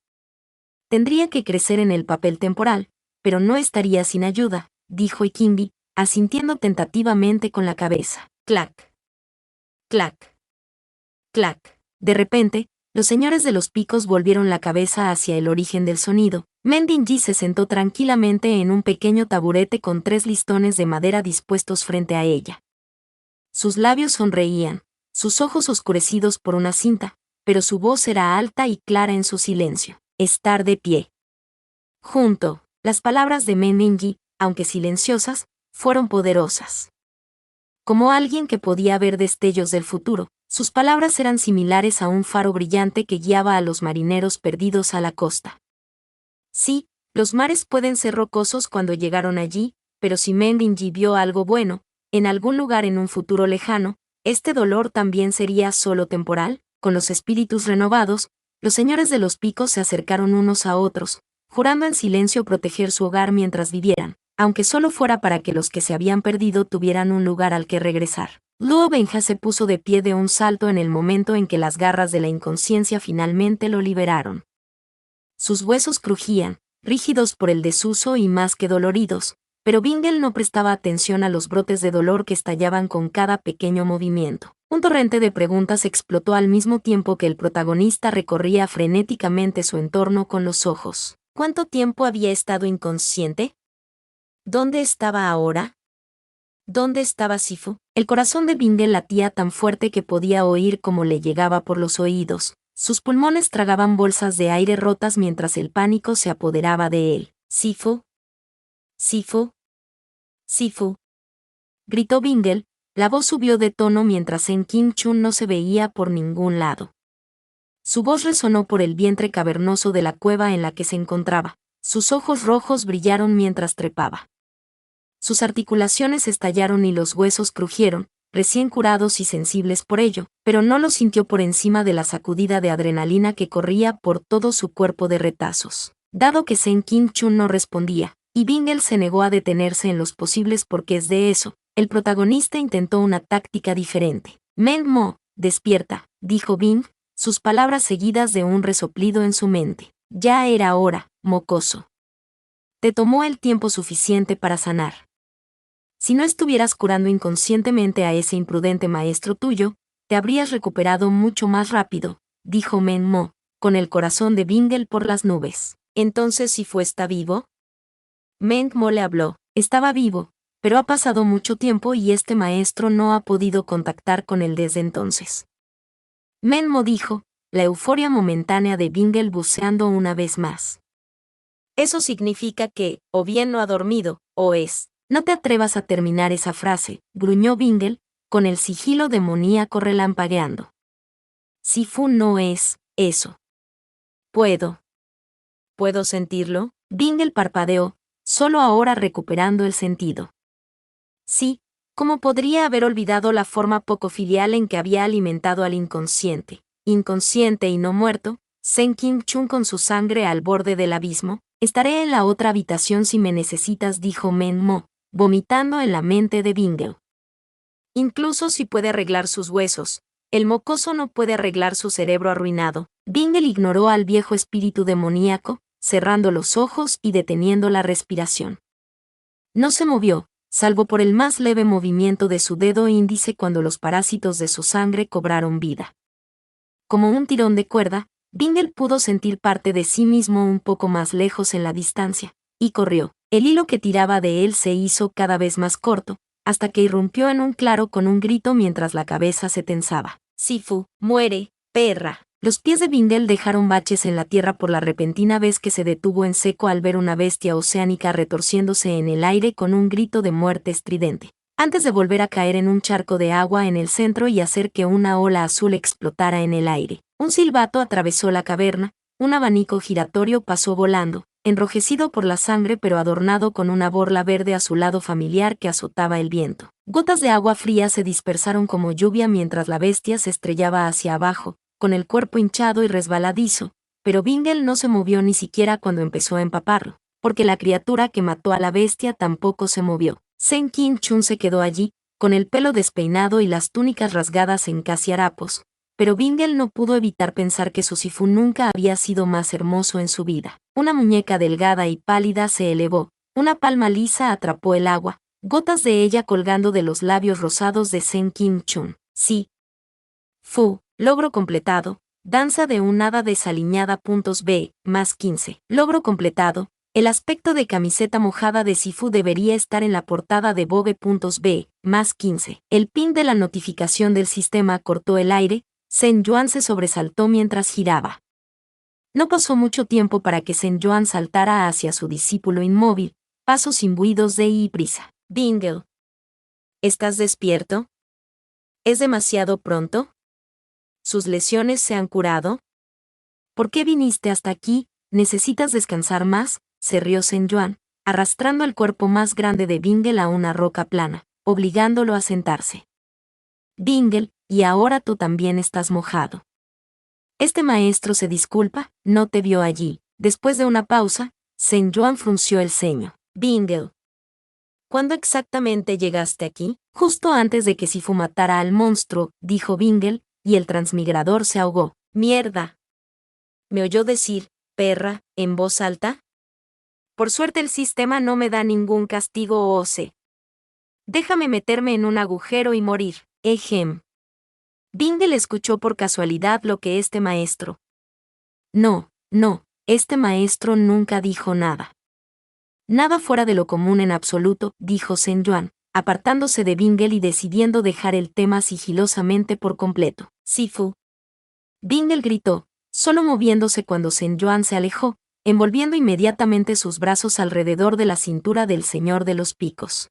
Tendría que crecer en el papel temporal, pero no estaría sin ayuda, dijo Ikimbi, asintiendo tentativamente con la cabeza. Clac. Clac. Clac. De repente, los señores de los picos volvieron la cabeza hacia el origen del sonido. Mendinji se sentó tranquilamente en un pequeño taburete con 3 listones de madera dispuestos frente a ella. Sus labios sonreían, sus ojos oscurecidos por una cinta, pero su voz era alta y clara en su silencio. Estar de pie. Junto, las palabras de Mendinji, aunque silenciosas, fueron poderosas. Como alguien que podía ver destellos del futuro, sus palabras eran similares a un faro brillante que guiaba a los marineros perdidos a la costa. Sí, los mares pueden ser rocosos cuando llegaron allí, pero si Mendinji vio algo bueno, en algún lugar en un futuro lejano, ¿este dolor también sería solo temporal? Con los espíritus renovados, los señores de los picos se acercaron unos a otros, jurando en silencio proteger su hogar mientras vivieran, aunque solo fuera para que los que se habían perdido tuvieran un lugar al que regresar. Luo Benja se puso de pie de un salto en el momento en que las garras de la inconsciencia finalmente lo liberaron. Sus huesos crujían, rígidos por el desuso y más que doloridos, pero Bingle no prestaba atención a los brotes de dolor que estallaban con cada pequeño movimiento. Un torrente de preguntas explotó al mismo tiempo que el protagonista recorría frenéticamente su entorno con los ojos. ¿Cuánto tiempo había estado inconsciente? ¿Dónde estaba ahora? ¿Dónde estaba Sifu? El corazón de Bingle latía tan fuerte que podía oír cómo le llegaba por los oídos, Sus pulmones tragaban bolsas de aire rotas mientras el pánico se apoderaba de él. «Sifu. Sifu. Sifu», gritó Bingle. La voz subió de tono mientras Sen Kim Chun no se veía por ningún lado. Su voz resonó por el vientre cavernoso de la cueva en la que se encontraba. Sus ojos rojos brillaron mientras trepaba. Sus articulaciones estallaron y los huesos crujieron, recién curados y sensibles por ello, pero no lo sintió por encima de la sacudida de adrenalina que corría por todo su cuerpo de retazos. Dado que Sen Kim Chun no respondía, y Bingle se negó a detenerse en los posibles porqués de eso, el protagonista intentó una táctica diferente. «Meng Mo, despierta», dijo Bing, sus palabras seguidas de un resoplido en su mente. «Ya era hora, mocoso. Te tomó el tiempo suficiente para sanar. Si no estuvieras curando inconscientemente a ese imprudente maestro tuyo, te habrías recuperado mucho más rápido», dijo Meng Mo, con el corazón de Bingle por las nubes. «¿Entonces Sifu está vivo?» Meng Mo le habló. «Estaba vivo, pero ha pasado mucho tiempo y este maestro no ha podido contactar con él desde entonces». Meng Mo dijo, la euforia momentánea de Bingle buceando una vez más. «Eso significa que, o bien no ha dormido, o es». «No te atrevas a terminar esa frase», gruñó Bingle, con el sigilo demoníaco relampagueando. «Sifu no es eso». «¿Puedo sentirlo?» Bingle parpadeó, solo ahora recuperando el sentido. Sí, ¿cómo podría haber olvidado la forma poco filial en que había alimentado al inconsciente y no muerto, Sen Kim Chun con su sangre al borde del abismo? «Estaré en la otra habitación si me necesitas», dijo Meng Mo, vomitando en la mente de Bingle. Incluso si puede arreglar sus huesos, el mocoso no puede arreglar su cerebro arruinado. Bingle ignoró al viejo espíritu demoníaco, cerrando los ojos y deteniendo la respiración. No se movió, salvo por el más leve movimiento de su dedo índice cuando los parásitos de su sangre cobraron vida. Como un tirón de cuerda, Bingle pudo sentir parte de sí mismo un poco más lejos en la distancia, y corrió. El hilo que tiraba de él se hizo cada vez más corto, hasta que irrumpió en un claro con un grito mientras la cabeza se tensaba. «Sifu, muere, perra». Los pies de Bingle dejaron baches en la tierra por la repentina vez que se detuvo en seco al ver una bestia oceánica retorciéndose en el aire con un grito de muerte estridente, antes de volver a caer en un charco de agua en el centro y hacer que una ola azul explotara en el aire. Un silbato atravesó la caverna, un abanico giratorio pasó volando, enrojecido por la sangre pero adornado con una borla verde azulado familiar que azotaba el viento. Gotas de agua fría se dispersaron como lluvia mientras la bestia se estrellaba hacia abajo, con el cuerpo hinchado y resbaladizo, pero Bingle no se movió ni siquiera cuando empezó a empaparlo, porque la criatura que mató a la bestia tampoco se movió. Sen Kim Chun se quedó allí, con el pelo despeinado y las túnicas rasgadas en casi harapos, pero Bingle no pudo evitar pensar que su Sifu nunca había sido más hermoso en su vida. Una muñeca delgada y pálida se elevó, una palma lisa atrapó el agua, gotas de ella colgando de los labios rosados de Sen Kim Chun. «Sí. Fu, logro completado, danza de un hada desaliñada. B, más 15. Logro completado, el aspecto de camiseta mojada de Sifu debería estar en la portada de Vogue. B, más 15. El pin de la notificación del sistema cortó el aire. Sen Yuan se sobresaltó mientras giraba. No pasó mucho tiempo para que Sen Yuan saltara hacia su discípulo inmóvil, pasos imbuidos de prisa. «Bingle, ¿estás despierto? ¿Es demasiado pronto? ¿Sus lesiones se han curado? ¿Por qué viniste hasta aquí? ¿Necesitas descansar más?», se rió Sen Yuan, arrastrando el cuerpo más grande de Bingle a una roca plana, obligándolo a sentarse. «Bingle, y ahora tú también estás mojado. Este maestro se disculpa, no te vio allí». Después de una pausa, Sen Yuan frunció el ceño. «Bingle, ¿cuándo exactamente llegaste aquí?» «Justo antes de que Sifu matara al monstruo», dijo Bingle, y el transmigrador se ahogó. «Mierda. ¿Me oyó decir, perra, en voz alta? Por suerte el sistema no me da ningún castigo o sé. Déjame meterme en un agujero y morir». Ejem. Bingle escuchó por casualidad lo que este maestro. No, este maestro nunca dijo nada. «Nada fuera de lo común en absoluto», dijo Sen Yuan, apartándose de Bingle y decidiendo dejar el tema sigilosamente por completo. «Sifu, Bingle gritó, solo moviéndose cuando Sen Yuan se alejó, envolviendo inmediatamente sus brazos alrededor de la cintura del Señor de los Picos.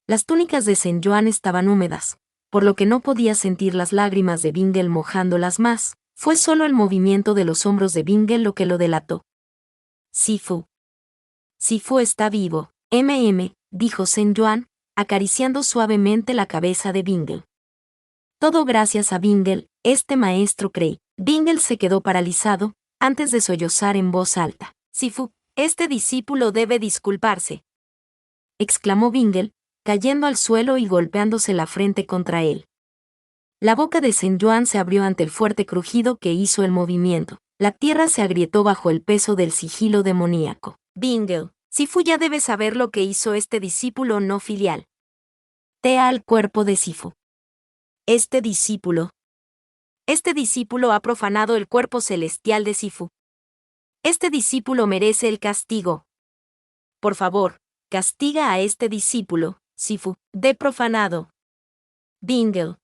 Las túnicas de Sen Yuan estaban húmedas, por lo que no podía sentir las lágrimas de Bingle mojándolas más. Fue solo el movimiento de los hombros de Bingle lo que lo delató. Sifu. Sifu está vivo, dijo Sen Yuan, acariciando suavemente la cabeza de Bingle. Todo gracias a Bingle, este maestro cree. Bingle se quedó paralizado, antes de sollozar en voz alta. Sifu, este discípulo debe disculparse, exclamó Bingle, cayendo al suelo y golpeándose la frente contra él. La boca de Sen Yuan se abrió ante el fuerte crujido que hizo el movimiento. La tierra se agrietó bajo el peso del sigilo demoníaco. Bingle, Sifu ya debe saber lo que hizo este discípulo no filial. Tea al cuerpo de Sifu. Este discípulo ha profanado el cuerpo celestial de Sifu. Este discípulo merece el castigo. Por favor, castiga a este discípulo, Sifu, de profanado. Bingle.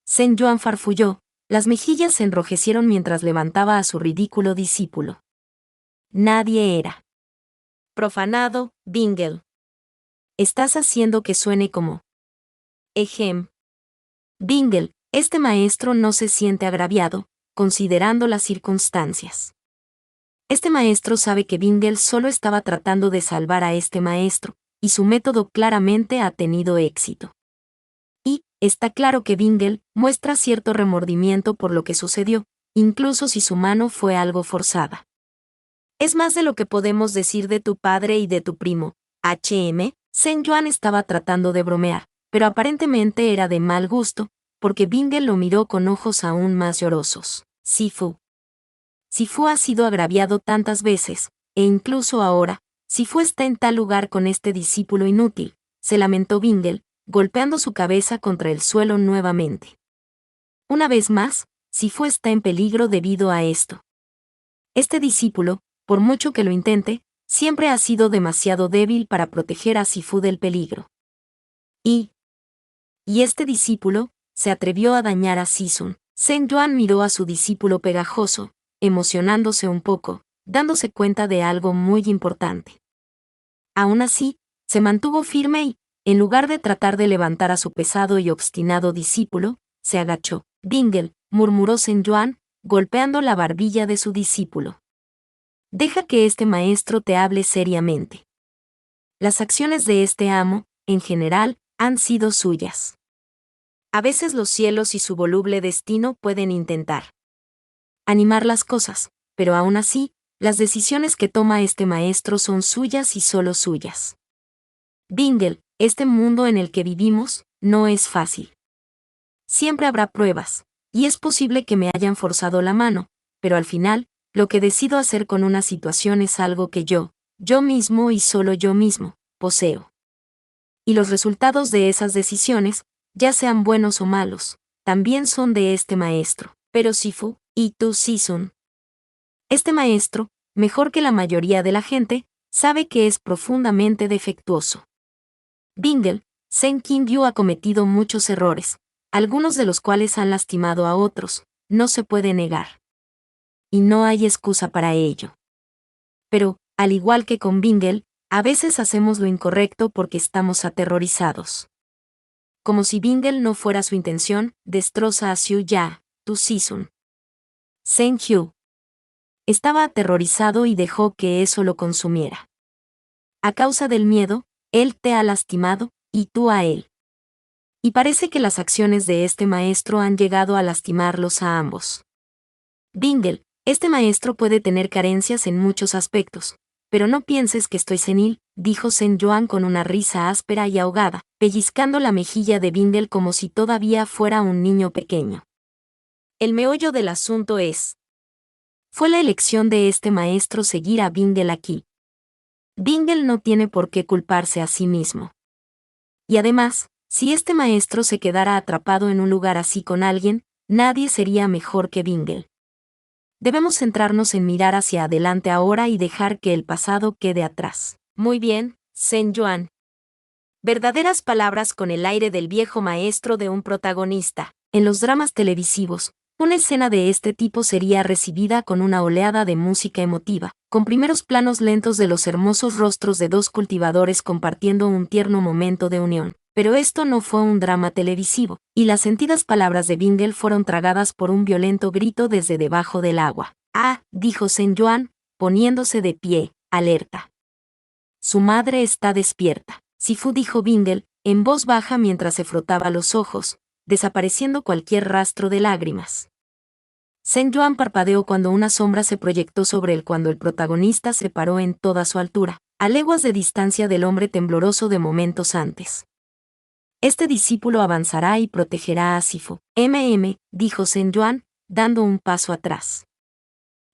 Sen Yuan farfulló, las mejillas se enrojecieron mientras levantaba a su ridículo discípulo. Nadie era profanado, Bingle. Estás haciendo que suene como ejem. Bingle, este maestro no se siente agraviado, considerando las circunstancias. Este maestro sabe que Bingle solo estaba tratando de salvar a este maestro, y su método claramente ha tenido éxito. Y, está claro que Bingle muestra cierto remordimiento por lo que sucedió, incluso si su mano fue algo forzada. Es más de lo que podemos decir de tu padre y de tu primo, Sen Yuan estaba tratando de bromear, pero aparentemente era de mal gusto, porque Bingle lo miró con ojos aún más llorosos. Sifu ha sido agraviado tantas veces, e incluso ahora, Sifu está en tal lugar con este discípulo inútil, se lamentó Bingle, golpeando su cabeza contra el suelo nuevamente. Una vez más, Sifu está en peligro debido a esto. Este discípulo, por mucho que lo intente, siempre ha sido demasiado débil para proteger a Sifu del peligro. Y este discípulo se atrevió a dañar a Sisun. Sen Yuan miró a su discípulo pegajoso, emocionándose un poco, dándose cuenta de algo muy importante. Aún así, se mantuvo firme y, en lugar de tratar de levantar a su pesado y obstinado discípulo, se agachó. Bingle, murmuró Sen Yuan, golpeando la barbilla de su discípulo. Deja que este maestro te hable seriamente. Las acciones de este amo, en general, han sido suyas. A veces los cielos y su voluble destino pueden intentar animar las cosas, pero aún así, las decisiones que toma este maestro son suyas y solo suyas. Bingle, este mundo en el que vivimos, no es fácil. Siempre habrá pruebas, y es posible que me hayan forzado la mano, pero al final, lo que decido hacer con una situación es algo que yo mismo y solo yo mismo, poseo. Y los resultados de esas decisiones, ya sean buenos o malos, también son de este maestro. Pero Sifu, y tú Sisun. Este maestro, mejor que la mayoría de la gente, sabe que es profundamente defectuoso. Bingle, Sen Qingyu ha cometido muchos errores, algunos de los cuales han lastimado a otros, no se puede negar. Y no hay excusa para ello. Pero, al igual que con Bingle, a veces hacemos lo incorrecto porque estamos aterrorizados. Como si Bingle no fuera su intención, destroza a Xiu Ya, tu Sisun. Sen Hyu estaba aterrorizado y dejó que eso lo consumiera. A causa del miedo, él te ha lastimado, y tú a él. Y parece que las acciones de este maestro han llegado a lastimarlos a ambos. Bingle, este maestro puede tener carencias en muchos aspectos, pero no pienses que estoy senil, dijo Sen Yuan con una risa áspera y ahogada, pellizcando la mejilla de Bingle como si todavía fuera un niño pequeño. El meollo del asunto fue la elección de este maestro seguir a Bingle aquí. Bingle no tiene por qué culparse a sí mismo. Y además, si este maestro se quedara atrapado en un lugar así con alguien, nadie sería mejor que Bingle. Debemos centrarnos en mirar hacia adelante ahora y dejar que el pasado quede atrás. Muy bien, Sen Yuan. Verdaderas palabras con el aire del viejo maestro de un protagonista. En los dramas televisivos, Una escena de este tipo sería recibida con una oleada de música emotiva, con primeros planos lentos de los hermosos rostros de dos cultivadores compartiendo un tierno momento de unión. Pero esto no fue un drama televisivo, y las sentidas palabras de Bingle fueron tragadas por un violento grito desde debajo del agua. «Ah», dijo Saint John, poniéndose de pie, alerta. «Su madre está despierta», Sifu, dijo Bingle, en voz baja mientras se frotaba los ojos, desapareciendo cualquier rastro de lágrimas. Saint John parpadeó cuando una sombra se proyectó sobre él cuando el protagonista se paró en toda su altura, a leguas de distancia del hombre tembloroso de momentos antes. «Este discípulo avanzará y protegerá a Sifu», dijo Saint John, dando un paso atrás.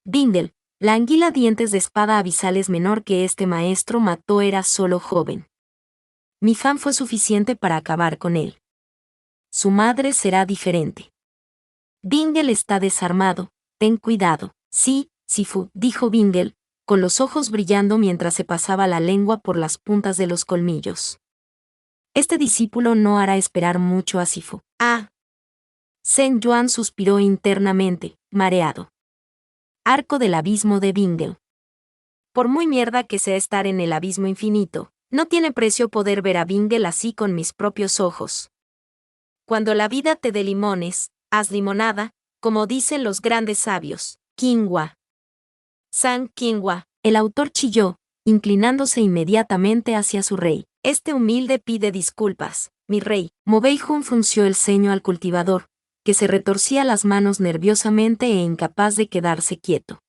Bingle, la anguila dientes de espada abisales menor que este maestro mató, era solo joven. Mi fan fue suficiente para acabar con él. Su madre será diferente. Bingle está desarmado, ten cuidado. Sí, Sifu, dijo Bingle, con los ojos brillando mientras se pasaba la lengua por las puntas de los colmillos. Este discípulo no hará esperar mucho a Sifu. Ah. Saint John suspiró internamente, mareado. Arco del abismo de Bingle. Por muy mierda que sea estar en el abismo infinito, no tiene precio poder ver a Bingle así con mis propios ojos. Cuando la vida te dé limones, haz limonada, como dicen los grandes sabios. Kingwa. San Kingwa. El autor chilló, inclinándose inmediatamente hacia su rey. Este humilde pide disculpas, mi rey. Mobeijun frunció el ceño al cultivador, que se retorcía las manos nerviosamente e incapaz de quedarse quieto.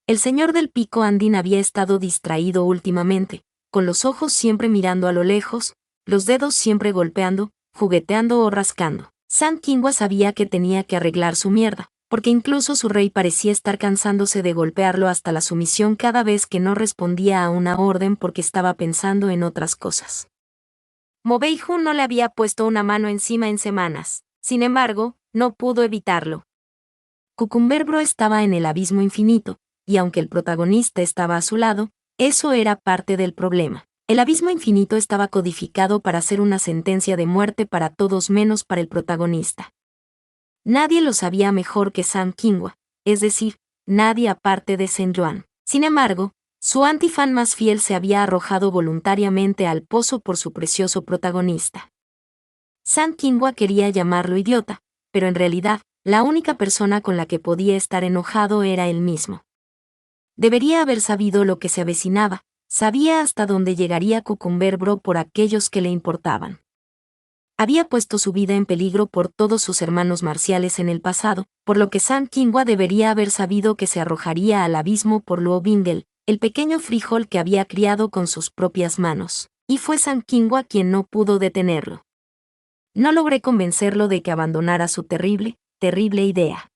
El señor del pico andín había estado distraído últimamente, con los ojos siempre mirando a lo lejos, los dedos siempre golpeando, jugueteando o rascando. San Kingwa sabía que tenía que arreglar su mierda, porque incluso su rey parecía estar cansándose de golpearlo hasta la sumisión cada vez que no respondía a una orden porque estaba pensando en otras cosas. Mobeijun no le había puesto una mano encima en semanas. Sin embargo, no pudo evitarlo. Cucumberbro estaba en el abismo infinito, y aunque el protagonista estaba a su lado, eso era parte del problema. El abismo infinito estaba codificado para ser una sentencia de muerte para todos menos para el protagonista. Nadie lo sabía mejor que San Kingwa, es decir, nadie aparte de Saint John. Sin embargo, su antifan más fiel se había arrojado voluntariamente al pozo por su precioso protagonista. San Kingwa quería llamarlo idiota, pero en realidad, la única persona con la que podía estar enojado era él mismo. Debería haber sabido lo que se avecinaba, sabía hasta dónde llegaría Cucumberbro por aquellos que le importaban. Había puesto su vida en peligro por todos sus hermanos marciales en el pasado, por lo que San Kingwa debería haber sabido que se arrojaría al abismo por Luo Bingle, el pequeño frijol que había criado con sus propias manos, y fue San Kingwa quien no pudo detenerlo. No logré convencerlo de que abandonara su terrible idea.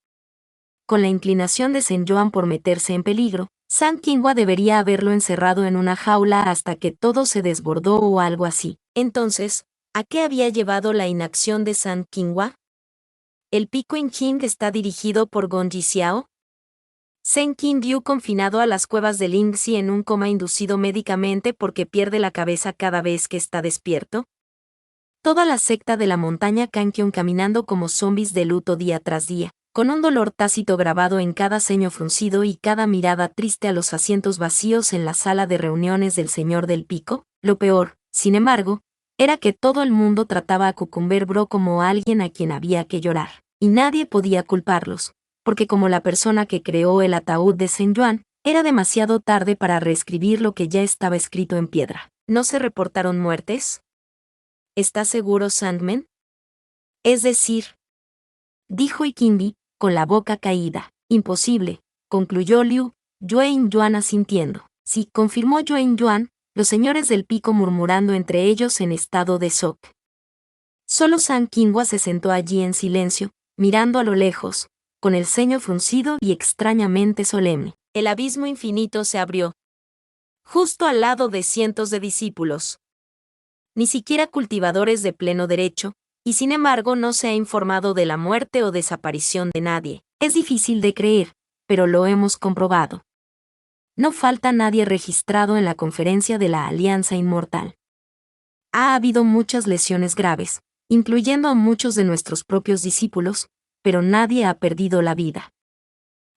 Con la inclinación de Saint John por meterse en peligro, San Kingwa debería haberlo encerrado en una jaula hasta que todo se desbordó o algo así. Entonces, ¿a qué había llevado la inacción de San Kingwa? ¿El pico en Qing está dirigido por Gong Xiao? Sen Qin-ryu confinado a las cuevas de Lingxi en un coma inducido médicamente porque pierde la cabeza cada vez que está despierto. Toda la secta de la montaña Kankion caminando como zombies de luto día tras día, con un dolor tácito grabado en cada ceño fruncido y cada mirada triste a los asientos vacíos en la sala de reuniones del Señor del Pico. Lo peor, sin embargo, era que todo el mundo trataba a Cucumberbro como alguien a quien había que llorar, y nadie podía culparlos, porque como la persona que creó el ataúd de Saint John, era demasiado tarde para reescribir lo que ya estaba escrito en piedra. ¿No se reportaron muertes? ¿Estás seguro, Sandman? Es decir, dijo Ikindi, con la boca caída. Imposible, concluyó Liu Yuan asintiendo. Sí, confirmó Yuan, los señores del pico murmurando entre ellos en estado de shock. Solo San Kingwa se sentó allí en silencio, mirando a lo lejos, con el ceño fruncido y extrañamente solemne. El abismo infinito se abrió. Justo al lado de cientos de discípulos. Ni siquiera cultivadores de pleno derecho, y sin embargo no se ha informado de la muerte o desaparición de nadie. Es difícil de creer, pero lo hemos comprobado. No falta nadie registrado en la conferencia de la Alianza Inmortal. Ha habido muchas lesiones graves, incluyendo a muchos de nuestros propios discípulos, pero nadie ha perdido la vida.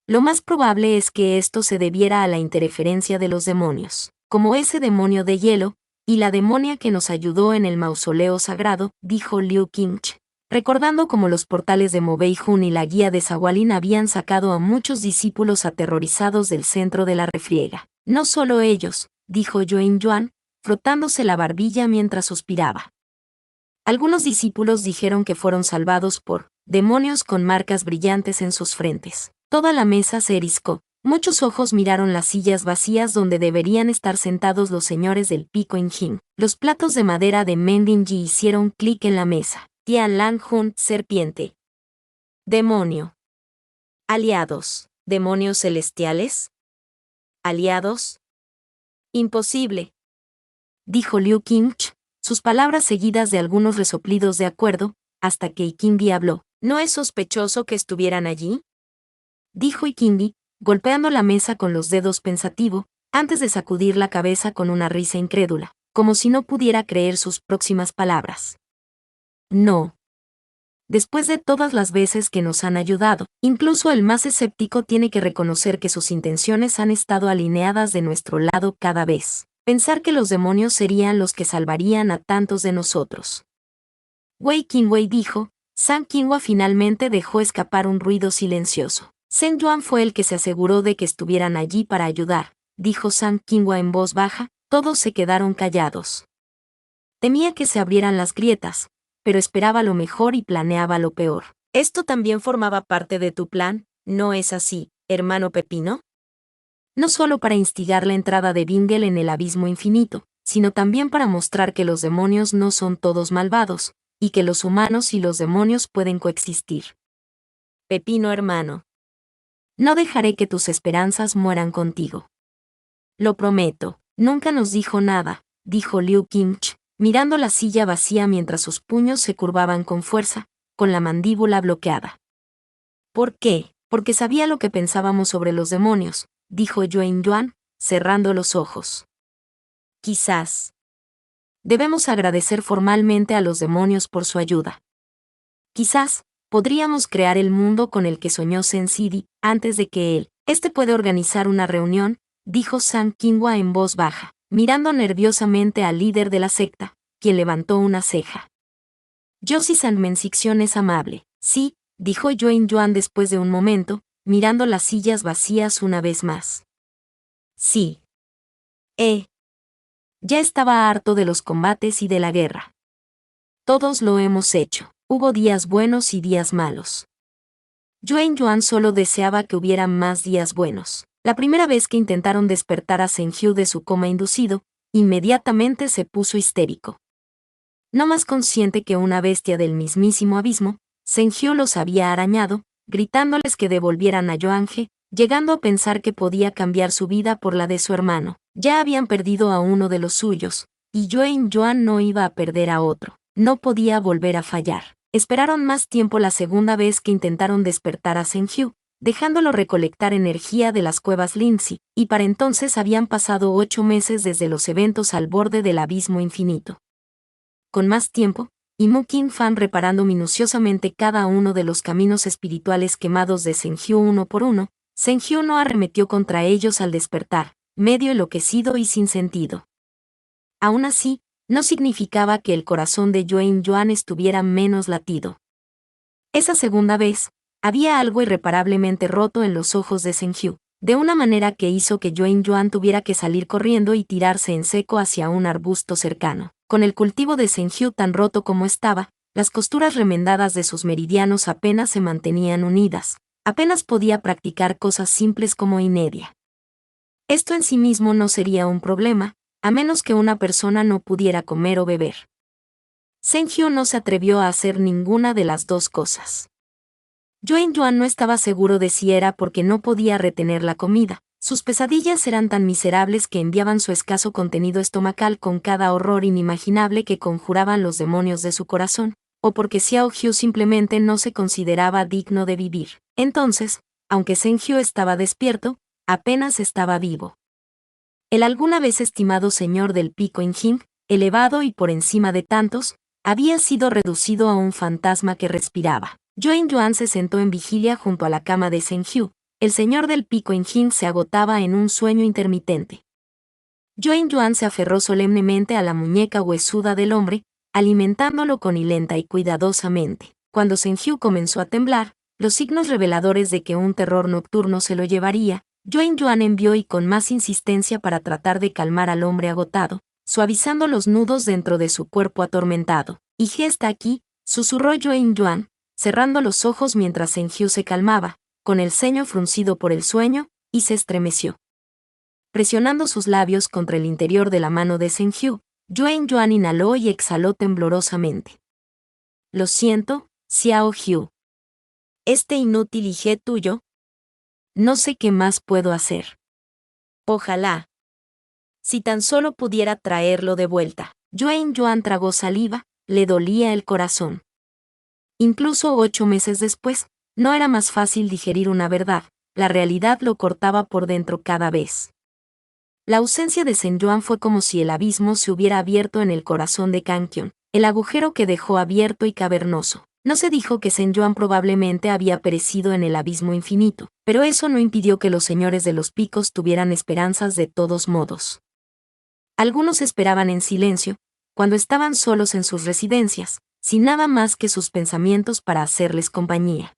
Lo más probable es que esto se debiera a la interferencia de los demonios, como ese demonio de hielo, y la demonia que nos ayudó en el mausoleo sagrado, dijo Liu Qingche, recordando cómo los portales de Mobei Jun y la guía de Zawalin habían sacado a muchos discípulos aterrorizados del centro de la refriega. No solo ellos, dijo Yuan Yuan, frotándose la barbilla mientras suspiraba. Algunos discípulos dijeron que fueron salvados por demonios con marcas brillantes en sus frentes. Toda la mesa se erizcó. Muchos ojos miraron las sillas vacías donde deberían estar sentados los señores del Pico Injin. Los platos de madera de Mending-ji hicieron clic en la mesa. Tianlan Hun, serpiente. Demonio. Aliados. ¿Demonios celestiales? ¿Aliados? Imposible, dijo Liu Qingche, sus palabras seguidas de algunos resoplidos de acuerdo, hasta que Ikingi habló. ¿No es sospechoso que estuvieran allí?, dijo Ikingi, golpeando la mesa con los dedos pensativo, antes de sacudir la cabeza con una risa incrédula, como si no pudiera creer sus próximas palabras. No. Después de todas las veces que nos han ayudado, incluso el más escéptico tiene que reconocer que sus intenciones han estado alineadas de nuestro lado cada vez. Pensar que los demonios serían los que salvarían a tantos de nosotros. Wei Qingwei dijo. San Qinghua finalmente dejó escapar un ruido silencioso. Zheng Yuan fue el que se aseguró de que estuvieran allí para ayudar, dijo San Qinghua en voz baja. Todos se quedaron callados. Temía que se abrieran las grietas, pero esperaba lo mejor y planeaba lo peor. ¿Esto también formaba parte de tu plan, no es así, hermano Pepino? No solo para instigar la entrada de Bingel en el abismo infinito, sino también para mostrar que los demonios no son todos malvados, y que los humanos y los demonios pueden coexistir. Pepino hermano. No dejaré que tus esperanzas mueran contigo. Lo prometo. Nunca nos dijo nada, dijo Liu Qingche, mirando la silla vacía mientras sus puños se curvaban con fuerza, con la mandíbula bloqueada. ¿Por qué? Porque sabía lo que pensábamos sobre los demonios, dijo Yuan Yuan, cerrando los ojos. Quizás. Debemos agradecer formalmente a los demonios por su ayuda. Quizás, podríamos crear el mundo con el que soñó Sensidi, antes de que él. Puede organizar una reunión, dijo San Qinghua en voz baja, mirando nerviosamente al líder de la secta, quien levantó una ceja. Yoshi Sanmensixion es amable. Sí, dijo Yuan Yuan después de un momento, mirando las sillas vacías una vez más. Sí. Ya estaba harto de los combates y de la guerra. Todos lo hemos hecho. Hubo días buenos y días malos. Yuan Yuan solo deseaba que hubiera más días buenos. La primera vez que intentaron despertar a Zheng Hu de su coma inducido, inmediatamente se puso histérico. No más consciente que una bestia del mismísimo abismo, Zheng Hu los había arañado, gritándoles que devolvieran a Yuange, llegando a pensar que podía cambiar su vida por la de su hermano. Ya habían perdido a uno de los suyos, y Yuan Yuan no iba a perder a otro. No podía volver a fallar. Esperaron más tiempo la segunda vez que intentaron despertar a Zheng Hu, dejándolo recolectar energía de las cuevas Linzi, y para entonces habían pasado 8 meses desde los eventos al borde del abismo infinito. Con más tiempo, y Mu Qin Fan reparando minuciosamente cada uno de los caminos espirituales quemados de Zheng Hu uno por uno, Zheng Hu no arremetió contra ellos al despertar, medio enloquecido y sin sentido. Aún así, no significaba que el corazón de Yuan Yuan estuviera menos latido. Esa segunda vez, había algo irreparablemente roto en los ojos de Zheng Hu, de una manera que hizo que Yuan Yuan tuviera que salir corriendo y tirarse en seco hacia un arbusto cercano. Con el cultivo de Zheng Hu tan roto como estaba, las costuras remendadas de sus meridianos apenas se mantenían unidas, apenas podía practicar cosas simples como inedia. Esto en sí mismo no sería un problema, a menos que una persona no pudiera comer o beber. Zheng Hu no se atrevió a hacer ninguna de las dos cosas. Yuan Yuan no estaba seguro de si era porque no podía retener la comida. Sus pesadillas eran tan miserables que enviaban su escaso contenido estomacal con cada horror inimaginable que conjuraban los demonios de su corazón, o porque Xiao Hu simplemente no se consideraba digno de vivir. Entonces, aunque Zheng Hu estaba despierto, apenas estaba vivo. El alguna vez estimado señor del Pico Injin, elevado y por encima de tantos, había sido reducido a un fantasma que respiraba. Join Yuan se sentó en vigilia junto a la cama de Zheng Hu. El señor del pico Injin se agotaba en un sueño intermitente. Join Yuan se aferró solemnemente a la muñeca huesuda del hombre, alimentándolo con lenta y cuidadosamente. Cuando Zheng Hu comenzó a temblar, los signos reveladores de que un terror nocturno se lo llevaría, Join Yuan envió y con más insistencia para tratar de calmar al hombre agotado, suavizando los nudos dentro de su cuerpo atormentado. «¿Y qué está aquí?», susurró Join Yuan, cerrando los ojos mientras Zheng Hu se calmaba, con el ceño fruncido por el sueño, y se estremeció. Presionando sus labios contra el interior de la mano de Zheng Hu, Join Yuan inhaló y exhaló temblorosamente. «Lo siento, Xiao Hu. Este inútil hijo tuyo. No sé qué más puedo hacer. Ojalá. Si tan solo pudiera traerlo de vuelta». Join Yuan tragó saliva, le dolía el corazón. Incluso 8 meses después, no era más fácil digerir una verdad, la realidad lo cortaba por dentro cada vez. La ausencia de Zheng Yuan fue como si el abismo se hubiera abierto en el corazón de Kangqion, el agujero que dejó abierto y cavernoso. No se dijo que Zheng Yuan probablemente había perecido en el abismo infinito, pero eso no impidió que los señores de los picos tuvieran esperanzas de todos modos. Algunos esperaban en silencio, cuando estaban solos en sus residencias, sin nada más que sus pensamientos para hacerles compañía.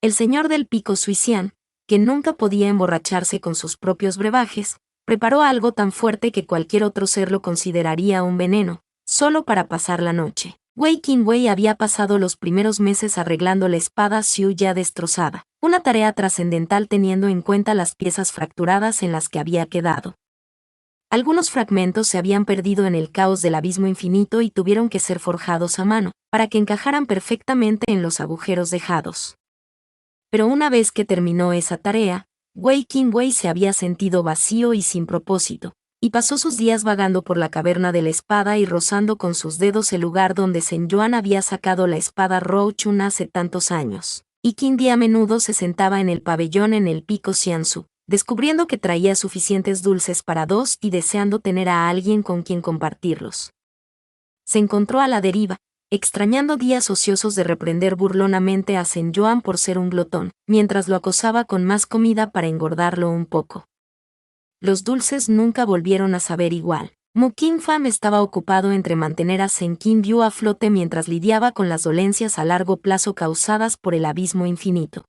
El señor del pico Suician, que nunca podía emborracharse con sus propios brebajes, preparó algo tan fuerte que cualquier otro ser lo consideraría un veneno, solo para pasar la noche. Wei Qingwei había pasado los primeros meses arreglando la espada Xiu ya destrozada, una tarea trascendental teniendo en cuenta las piezas fracturadas en las que había quedado. Algunos fragmentos se habían perdido en el caos del abismo infinito y tuvieron que ser forjados a mano, para que encajaran perfectamente en los agujeros dejados. Pero una vez que terminó esa tarea, Wei Qingwei se había sentido vacío y sin propósito, y pasó sus días vagando por la caverna de la espada y rozando con sus dedos el lugar donde Zheng Yuan había sacado la espada Rouchun hace tantos años. Y Qingdi a menudo se sentaba en el pabellón en el pico Xiansu, descubriendo que traía suficientes dulces para 2 y deseando tener a alguien con quien compartirlos. Se encontró a la deriva, extrañando días ociosos de reprender burlonamente a Zheng Yuan por ser un glotón, mientras lo acosaba con más comida para engordarlo un poco. Los dulces nunca volvieron a saber igual. Mu Qingfang estaba ocupado entre mantener a Zheng Qingyu a flote mientras lidiaba con las dolencias a largo plazo causadas por el abismo infinito.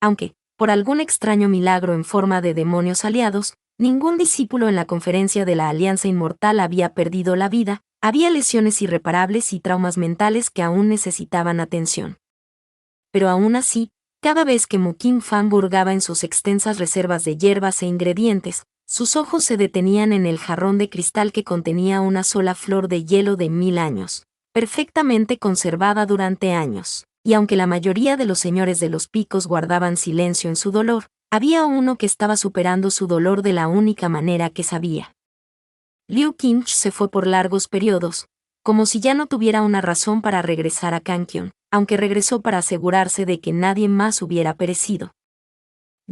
Aunque, por algún extraño milagro en forma de demonios aliados, ningún discípulo en la conferencia de la Alianza Inmortal había perdido la vida, había lesiones irreparables y traumas mentales que aún necesitaban atención. Pero aún así, cada vez que Mu Qingfang hurgaba en sus extensas reservas de hierbas e ingredientes, sus ojos se detenían en el jarrón de cristal que contenía una sola flor de hielo de 1000 años, perfectamente conservada durante años. Y aunque la mayoría de los señores de los picos guardaban silencio en su dolor, había uno que estaba superando su dolor de la única manera que sabía. Liu Qingche se fue por largos periodos, como si ya no tuviera una razón para regresar a Kangqion, aunque regresó para asegurarse de que nadie más hubiera perecido.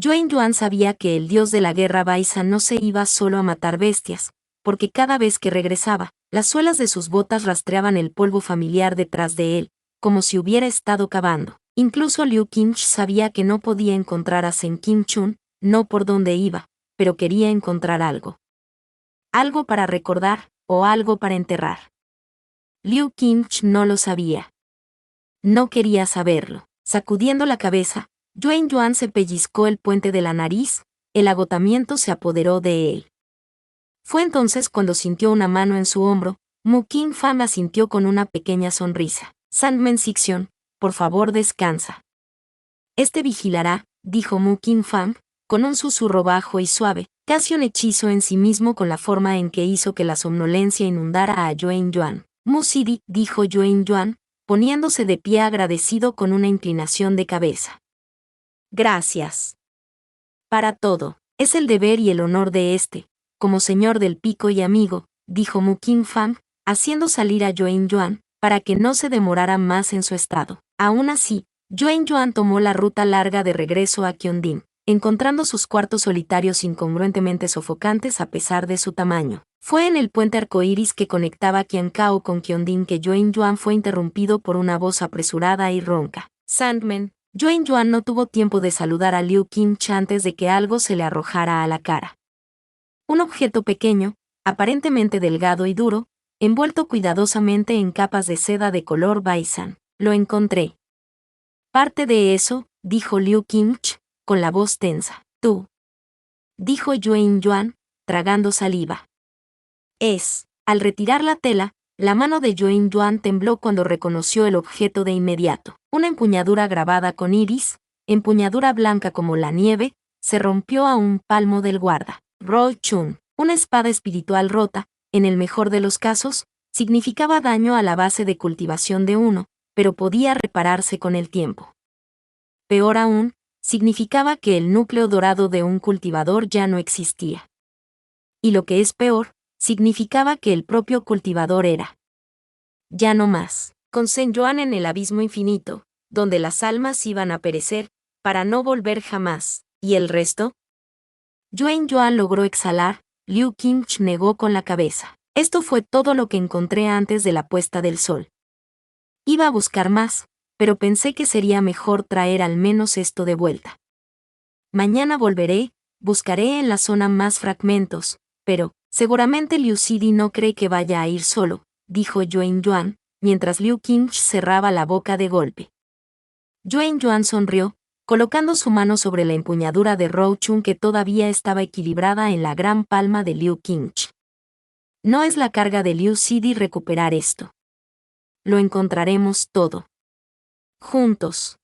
Join Yuan sabía que el dios de la guerra Baisan no se iba solo a matar bestias, porque cada vez que regresaba, las suelas de sus botas rastreaban el polvo familiar detrás de él, como si hubiera estado cavando. Incluso Liu Qingche sabía que no podía encontrar a Zheng Qingchun, no por dónde iba, pero quería encontrar algo. Algo para recordar, o algo para enterrar. Liu Qingche no lo sabía. No quería saberlo. Sacudiendo la cabeza, Join Yuan se pellizcó el puente de la nariz, el agotamiento se apoderó de él. Fue entonces cuando sintió una mano en su hombro. Mu Qingfang asintió con una pequeña sonrisa. Sandman Sixion, por favor descansa. Este vigilará, dijo Mu Qingfang, con un susurro bajo y suave, casi un hechizo en sí mismo con la forma en que hizo que la somnolencia inundara a Join Yuan. Mu Sidi, dijo Join Yuan, poniéndose de pie agradecido con una inclinación de cabeza. Gracias. Para todo, es el deber y el honor de este, como señor del pico y amigo, dijo Mu Qingfang, haciendo salir a Join Yuan, para que no se demorara más en su estado. Aún así, Join Yuan tomó la ruta larga de regreso a Qionding, encontrando sus cuartos solitarios incongruentemente sofocantes a pesar de su tamaño. Fue en el puente arcoíris que conectaba Qiankao con Kyondin que Yuan Yuan fue interrumpido por una voz apresurada y ronca. Sandman. Yuan Yuan no tuvo tiempo de saludar a Liu Qingche antes de que algo se le arrojara a la cara. Un objeto pequeño, aparentemente delgado y duro, envuelto cuidadosamente en capas de seda de color baisan. Lo encontré. Parte de eso, dijo Liu Qingche, con la voz tensa. Tú. Dijo Yuan Yuan, tragando saliva. Al retirar la tela, la mano de Yuan Yuan tembló cuando reconoció el objeto de inmediato. Una empuñadura grabada con iris, empuñadura blanca como la nieve, se rompió a un palmo del guarda. Ro Chun, una espada espiritual rota, en el mejor de los casos, significaba daño a la base de cultivación de uno, pero podía repararse con el tiempo. Peor aún, significaba que el núcleo dorado de un cultivador ya no existía. Y lo que es peor, significaba que el propio cultivador era ya no más. Con Zhen Yuan en el abismo infinito, donde las almas iban a perecer, para no volver jamás. ¿Y el resto? Yuan Yuan logró exhalar, Liu Qingche negó con la cabeza. Esto fue todo lo que encontré antes de la puesta del sol. Iba a buscar más, pero pensé que sería mejor traer al menos esto de vuelta. Mañana volveré, buscaré en la zona más fragmentos, pero seguramente Liu Cidi no cree que vaya a ir solo, dijo Yuan Yuan, mientras Liu Qingche cerraba la boca de golpe. Yuan Yuan sonrió, colocando su mano sobre la empuñadura de Rou Chun que todavía estaba equilibrada en la gran palma de Liu Qingche. No es la carga de Liu Cidi recuperar esto. Lo encontraremos todo. Juntos.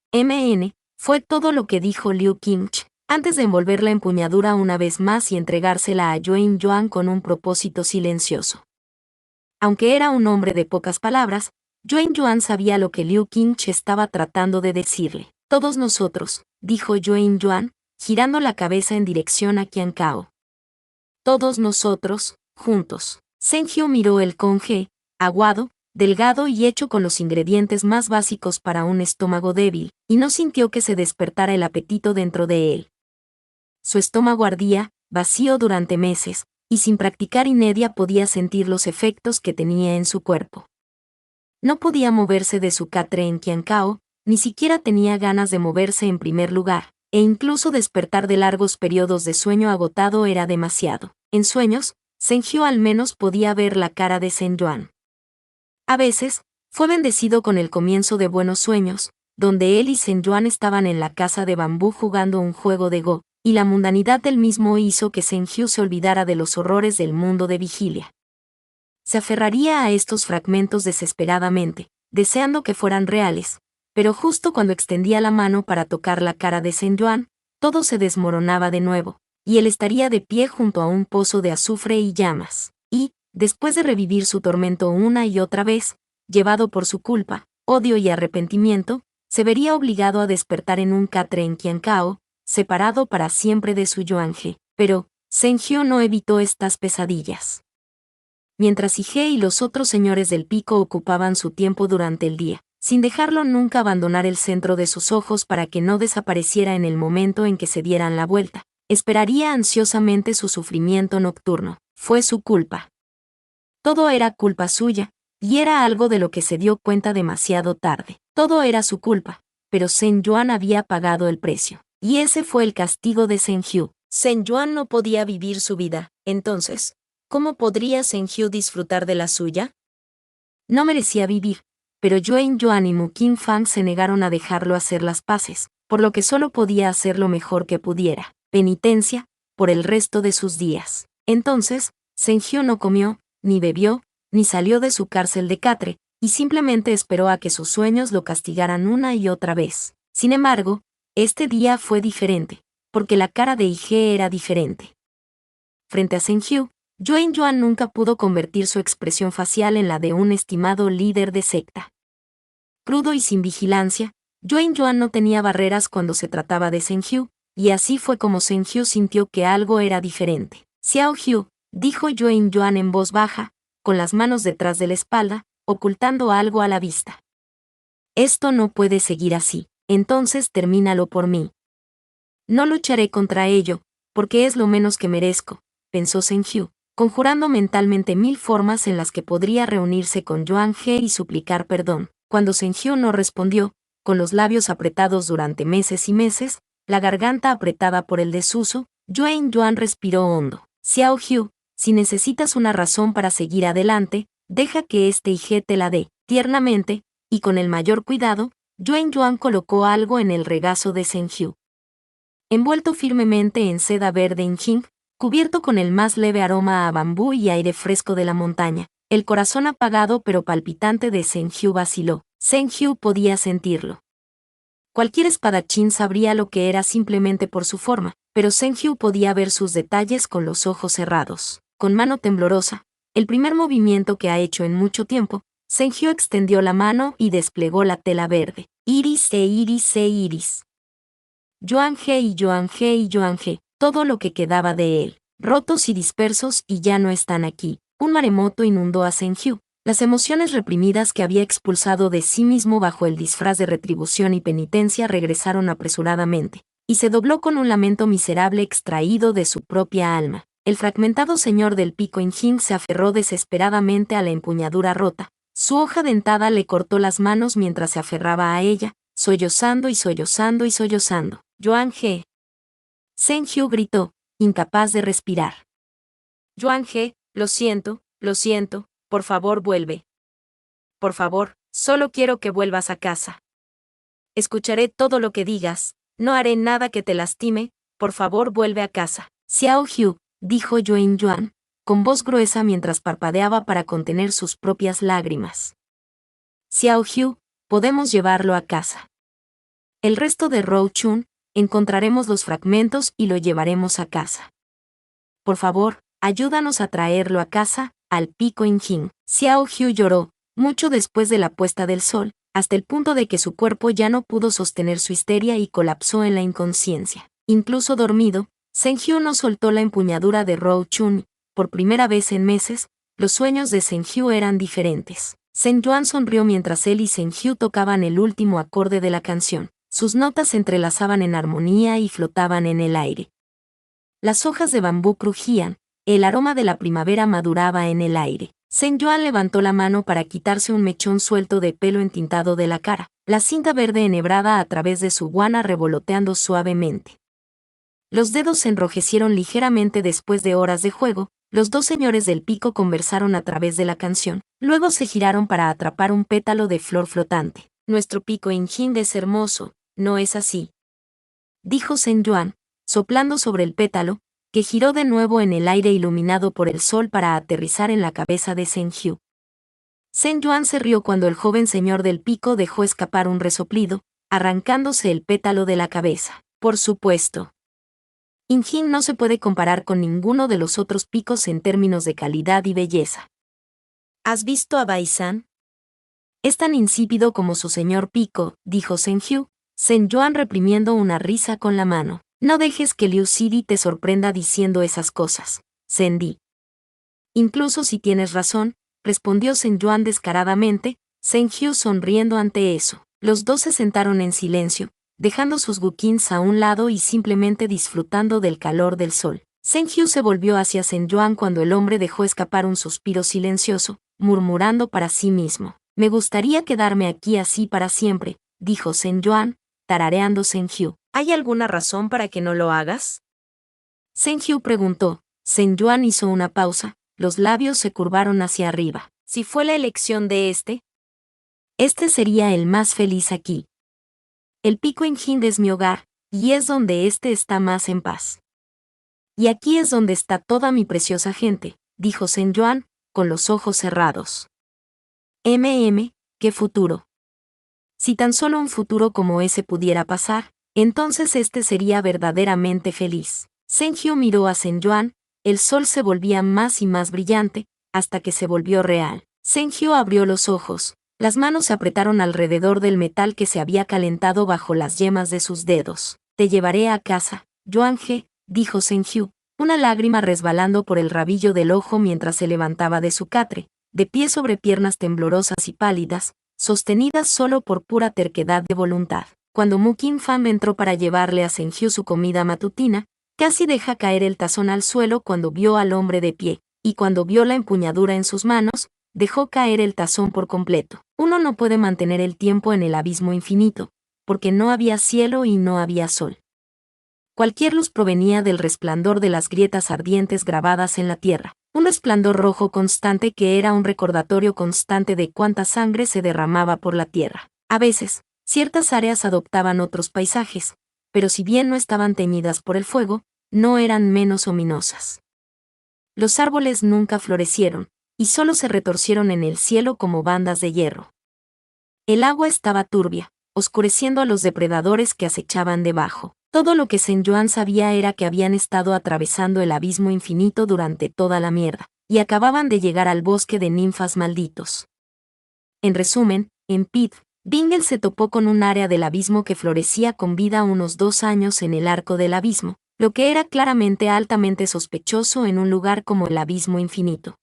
Fue todo lo que dijo Liu Qingche, antes de envolver la empuñadura una vez más y entregársela a Yuan Yuan con un propósito silencioso. Aunque era un hombre de pocas palabras, Yuan Yuan sabía lo que Liu Qingche estaba tratando de decirle. Todos nosotros, dijo Yuan Yuan, girando la cabeza en dirección a Qiankao. Todos nosotros, juntos. Zhen Qiu miró el conje, aguado, delgado y hecho con los ingredientes más básicos para un estómago débil, y no sintió que se despertara el apetito dentro de él. Su estómago ardía, vacío durante meses, y sin practicar inedia podía sentir los efectos que tenía en su cuerpo. No podía moverse de su catre en Qiankao, ni siquiera tenía ganas de moverse en primer lugar, e incluso despertar de largos periodos de sueño agotado era demasiado. En sueños, Zhen Qiu al menos podía ver la cara de Zhen Yuan. A veces, fue bendecido con el comienzo de buenos sueños, donde él y Zhen Yuan estaban en la casa de bambú jugando un juego de Go, y la mundanidad del mismo hizo que Zhen Qiu se olvidara de los horrores del mundo de vigilia. Se aferraría a estos fragmentos desesperadamente, deseando que fueran reales, pero justo cuando extendía la mano para tocar la cara de Zhen Yuan, todo se desmoronaba de nuevo, y él estaría de pie junto a un pozo de azufre y llamas, y, después de revivir su tormento una y otra vez, llevado por su culpa, odio y arrepentimiento, se vería obligado a despertar en un catre en Qiankao, separado para siempre de su Yuanje. Pero, Zhen Qiu no evitó estas pesadillas. Mientras Ige y los otros señores del pico ocupaban su tiempo durante el día, sin dejarlo nunca abandonar el centro de sus ojos para que no desapareciera en el momento en que se dieran la vuelta, esperaría ansiosamente su sufrimiento nocturno. Fue su culpa. Todo era culpa suya, y era algo de lo que se dio cuenta demasiado tarde. Todo era su culpa, pero Zhen Yuan había pagado el precio. Y ese fue el castigo de Zhen Qiu. Zhen Yuan no podía vivir su vida, entonces, ¿cómo podría Zhen Qiu disfrutar de la suya? No merecía vivir, pero Yuan Yuan y Mu Qingfang se negaron a dejarlo hacer las paces, por lo que solo podía hacer lo mejor que pudiera, penitencia, por el resto de sus días. Entonces, Zhen Qiu no comió, ni bebió, ni salió de su cárcel de catre, y simplemente esperó a que sus sueños lo castigaran una y otra vez. Sin embargo, este día fue diferente, porque la cara de Ige era diferente. Frente a Zhen Qiu, Yuan Yuan nunca pudo convertir su expresión facial en la de un estimado líder de secta. Crudo y sin vigilancia, Yuan Yuan no tenía barreras cuando se trataba de Zhen Qiu, y así fue como Zhen Qiu sintió que algo era diferente. Xiao Qiu, dijo Yuan Yuan en voz baja, con las manos detrás de la espalda, ocultando algo a la vista. Esto no puede seguir así, entonces termínalo por mí. No lucharé contra ello, porque es lo menos que merezco, pensó Senju, conjurando mentalmente 1000 formas en las que podría reunirse con Yuan He y suplicar perdón. Cuando Senju no respondió, con los labios apretados durante meses y meses, la garganta apretada por el desuso, Yuan respiró hondo. Xiao Hu, si necesitas una razón para seguir adelante, deja que este Ige te la dé. Tiernamente, y con el mayor cuidado, Yuan colocó algo en el regazo de Senju. Envuelto firmemente en seda verde Injing, cubierto con el más leve aroma a bambú y aire fresco de la montaña, el corazón apagado pero palpitante de Senju vaciló. Senju podía sentirlo. Cualquier espadachín sabría lo que era simplemente por su forma, pero Senju podía ver sus detalles con los ojos cerrados. Con mano temblorosa, el primer movimiento que ha hecho en mucho tiempo, Senju extendió la mano y desplegó la tela verde. Iris e iris e iris. Yuan He, todo lo que quedaba de él, rotos y dispersos y ya no están aquí. Un maremoto inundó a Senju. Las emociones reprimidas que había expulsado de sí mismo bajo el disfraz de retribución y penitencia regresaron apresuradamente, y se dobló con un lamento miserable extraído de su propia alma. El fragmentado señor del pico Injing se aferró desesperadamente a la empuñadura rota. Su hoja dentada le cortó las manos mientras se aferraba a ella, sollozando y sollozando y sollozando. Yuan He. Senju gritó, incapaz de respirar. Yuan He, lo siento, por favor vuelve. Por favor, solo quiero que vuelvas a casa. Escucharé todo lo que digas, no haré nada que te lastime, por favor vuelve a casa. Xiao Hu, dijo Yuan, con voz gruesa mientras parpadeaba para contener sus propias lágrimas. Xiao Hu, podemos llevarlo a casa. El resto de Rou Chun, encontraremos los fragmentos y lo llevaremos a casa. Por favor, ayúdanos a traerlo a casa, al pico Injing. Xiao Hu lloró, mucho después de la puesta del sol, hasta el punto de que su cuerpo ya no pudo sostener su histeria y colapsó en la inconsciencia. Incluso dormido, Senju no soltó la empuñadura de Rou Chun. Por primera vez en meses, los sueños de Senju eran diferentes. Yuan sonrió mientras él y Senju tocaban el último acorde de la canción. Sus notas se entrelazaban en armonía y flotaban en el aire. Las hojas de bambú crujían, el aroma de la primavera maduraba en el aire. Yuan levantó la mano para quitarse un mechón suelto de pelo entintado de la cara, la cinta verde enhebrada a través de su guana revoloteando suavemente. Los dedos se enrojecieron ligeramente después de horas de juego. Los dos señores del pico conversaron a través de la canción, luego se giraron para atrapar un pétalo de flor flotante. Nuestro pico Injing es hermoso, ¿no es así?, dijo Yuan, soplando sobre el pétalo, que giró de nuevo en el aire iluminado por el sol para aterrizar en la cabeza de Senju. Yuan se rió cuando el joven señor del pico dejó escapar un resoplido, arrancándose el pétalo de la cabeza. Por supuesto. Injing no se puede comparar con ninguno de los otros picos en términos de calidad y belleza. ¿Has visto a Baisan? Es tan insípido como su señor pico, dijo Senju, Yuan reprimiendo una risa con la mano. No dejes que Liu Sidi te sorprenda diciendo esas cosas, Sendi. Incluso si tienes razón, respondió Yuan descaradamente, Senju sonriendo ante eso. Los dos se sentaron en silencio, dejando sus gukins a un lado y simplemente disfrutando del calor del sol. Senju se volvió hacia Yuan cuando el hombre dejó escapar un suspiro silencioso, murmurando para sí mismo. Me gustaría quedarme aquí así para siempre, dijo Yuan, tarareando Senju. ¿Hay alguna razón para que no lo hagas?, Senju preguntó. Yuan hizo una pausa, los labios se curvaron hacia arriba. Si fue la elección de este sería el más feliz aquí. El pico Injing es mi hogar, y es donde está más en paz. Y aquí es donde está toda mi preciosa gente, dijo Yuan, con los ojos cerrados. ¿Qué futuro? Si tan solo un futuro como ese pudiera pasar, entonces sería verdaderamente feliz. Senju miró a Yuan, el sol se volvía más y más brillante, hasta que se volvió real. Senju abrió los ojos, las manos se apretaron alrededor del metal que se había calentado bajo las yemas de sus dedos. Te llevaré a casa, Yuan He, dijo Senju, una lágrima resbalando por el rabillo del ojo mientras se levantaba de su catre, de pie sobre piernas temblorosas y pálidas, sostenidas solo por pura terquedad de voluntad. Cuando Mu Qin Fan entró para llevarle a Senju su comida matutina, casi deja caer el tazón al suelo cuando vio al hombre de pie, y cuando vio la empuñadura en sus manos, dejó caer el tazón por completo. Uno no puede mantener el tiempo en el abismo infinito, porque no había cielo y no había sol. Cualquier luz provenía del resplandor de las grietas ardientes grabadas en la tierra, un resplandor rojo constante que era un recordatorio constante de cuánta sangre se derramaba por la tierra. A veces, ciertas áreas adoptaban otros paisajes, pero si bien no estaban teñidas por el fuego, no eran menos ominosas. Los árboles nunca florecieron, y solo se retorcieron en el cielo como bandas de hierro. El agua estaba turbia, oscureciendo a los depredadores que acechaban debajo. Todo lo que Senjuan sabía era que habían estado atravesando el abismo infinito durante toda la mierda, y acababan de llegar al bosque de ninfas malditos. En resumen, en Pit, Bingle se topó con un área del abismo que florecía con vida unos 2 años en el arco del abismo, lo que era claramente altamente sospechoso en un lugar como el abismo infinito.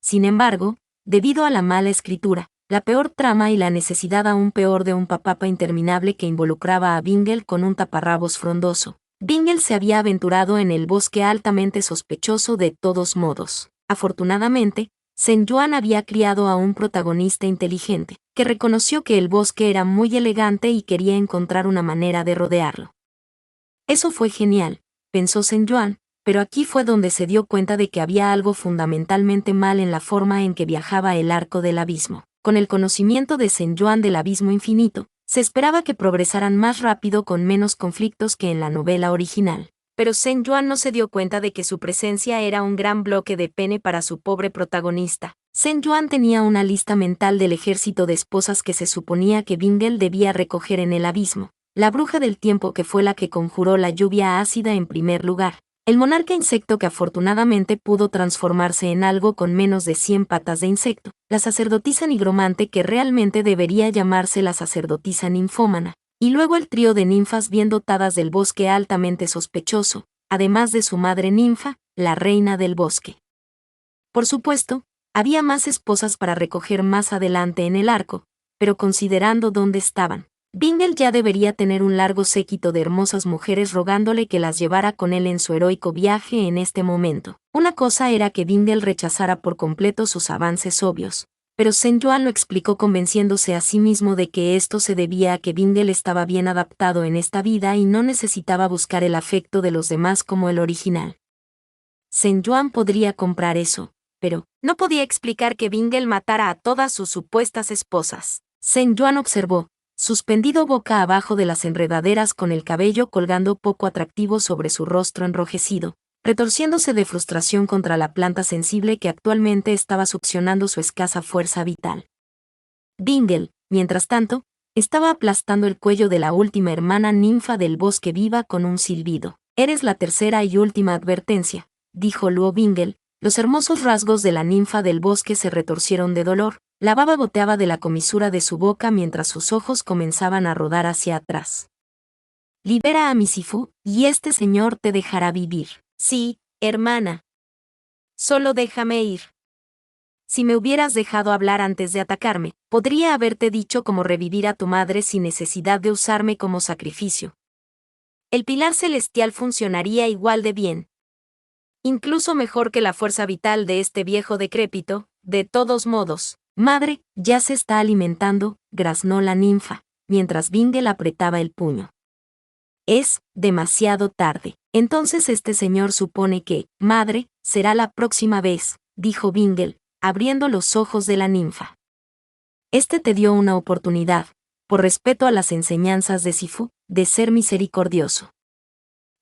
Sin embargo, debido a la mala escritura, la peor trama y la necesidad aún peor de un papapa interminable que involucraba a Bingle con un taparrabos frondoso, Bingle se había aventurado en el bosque altamente sospechoso de todos modos. Afortunadamente, Senjuan había criado a un protagonista inteligente, que reconoció que el bosque era muy elegante y quería encontrar una manera de rodearlo. Eso fue genial, pensó Senjuan, pero aquí fue donde se dio cuenta de que había algo fundamentalmente mal en la forma en que viajaba el arco del abismo. Con el conocimiento de Senjuan del abismo infinito, se esperaba que progresaran más rápido con menos conflictos que en la novela original. Pero Senjuan no se dio cuenta de que su presencia era un gran bloque de pene para su pobre protagonista. Senjuan tenía una lista mental del ejército de esposas que se suponía que Bingle debía recoger en el abismo. La bruja del tiempo que fue la que conjuró la lluvia ácida en primer lugar. El monarca insecto que afortunadamente pudo transformarse en algo con menos de 100 patas de insecto. La sacerdotisa nigromante que realmente debería llamarse la sacerdotisa ninfómana. Y luego el trío de ninfas bien dotadas del bosque altamente sospechoso, además de su madre ninfa, la reina del bosque. Por supuesto, había más esposas para recoger más adelante en el arco, pero considerando dónde estaban, Bingle ya debería tener un largo séquito de hermosas mujeres rogándole que las llevara con él en su heroico viaje en este momento. Una cosa era que Bingle rechazara por completo sus avances obvios, pero Senjuan lo explicó convenciéndose a sí mismo de que esto se debía a que Bingle estaba bien adaptado en esta vida y no necesitaba buscar el afecto de los demás como el original. Senjuan podría comprar eso, pero no podía explicar que Bingle matara a todas sus supuestas esposas. Senjuan observó, suspendido boca abajo de las enredaderas con el cabello colgando poco atractivo sobre su rostro enrojecido, retorciéndose de frustración contra la planta sensible que actualmente estaba succionando su escasa fuerza vital. Bingle, mientras tanto, estaba aplastando el cuello de la última hermana ninfa del bosque viva con un silbido. «Eres la tercera y última advertencia», dijo luego Bingle. Los hermosos rasgos de la ninfa del bosque se retorcieron de dolor, la baba goteaba de la comisura de su boca mientras sus ojos comenzaban a rodar hacia atrás. «Libera a mi Sifu, y este señor te dejará vivir». «Sí, hermana. Solo déjame ir». «Si me hubieras dejado hablar antes de atacarme, podría haberte dicho cómo revivir a tu madre sin necesidad de usarme como sacrificio. El pilar celestial funcionaría igual de bien. Incluso mejor que la fuerza vital de este viejo decrépito, de todos modos». «Madre, ya se está alimentando», graznó la ninfa, mientras Bingle apretaba el puño. «Es demasiado tarde. Entonces este señor supone que, madre, será la próxima vez», dijo Bingle, abriendo los ojos de la ninfa. «Este te dio una oportunidad, por respeto a las enseñanzas de Sifu, de ser misericordioso.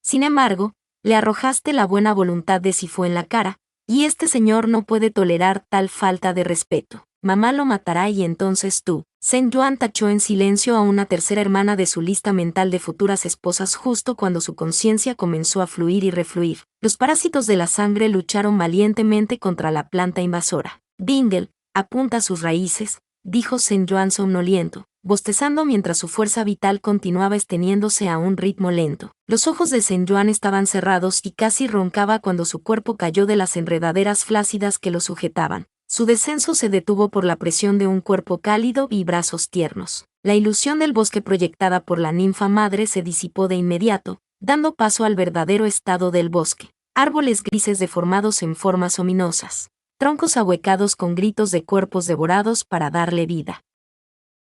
Sin embargo, le arrojaste la buena voluntad de Sifu en la cara, y este señor no puede tolerar tal falta de respeto. Mamá lo matará y entonces tú». Senjuan tachó en silencio a una tercera hermana de su lista mental de futuras esposas justo cuando su conciencia comenzó a fluir y refluir. Los parásitos de la sangre lucharon valientemente contra la planta invasora. «Bingle, apunta sus raíces», dijo Senjuan somnoliento, bostezando mientras su fuerza vital continuaba extendiéndose a un ritmo lento. Los ojos de Senjuan estaban cerrados y casi roncaba cuando su cuerpo cayó de las enredaderas flácidas que lo sujetaban. Su descenso se detuvo por la presión de un cuerpo cálido y brazos tiernos. La ilusión del bosque proyectada por la ninfa madre se disipó de inmediato, dando paso al verdadero estado del bosque. Árboles grises deformados en formas ominosas. Troncos ahuecados con gritos de cuerpos devorados para darle vida.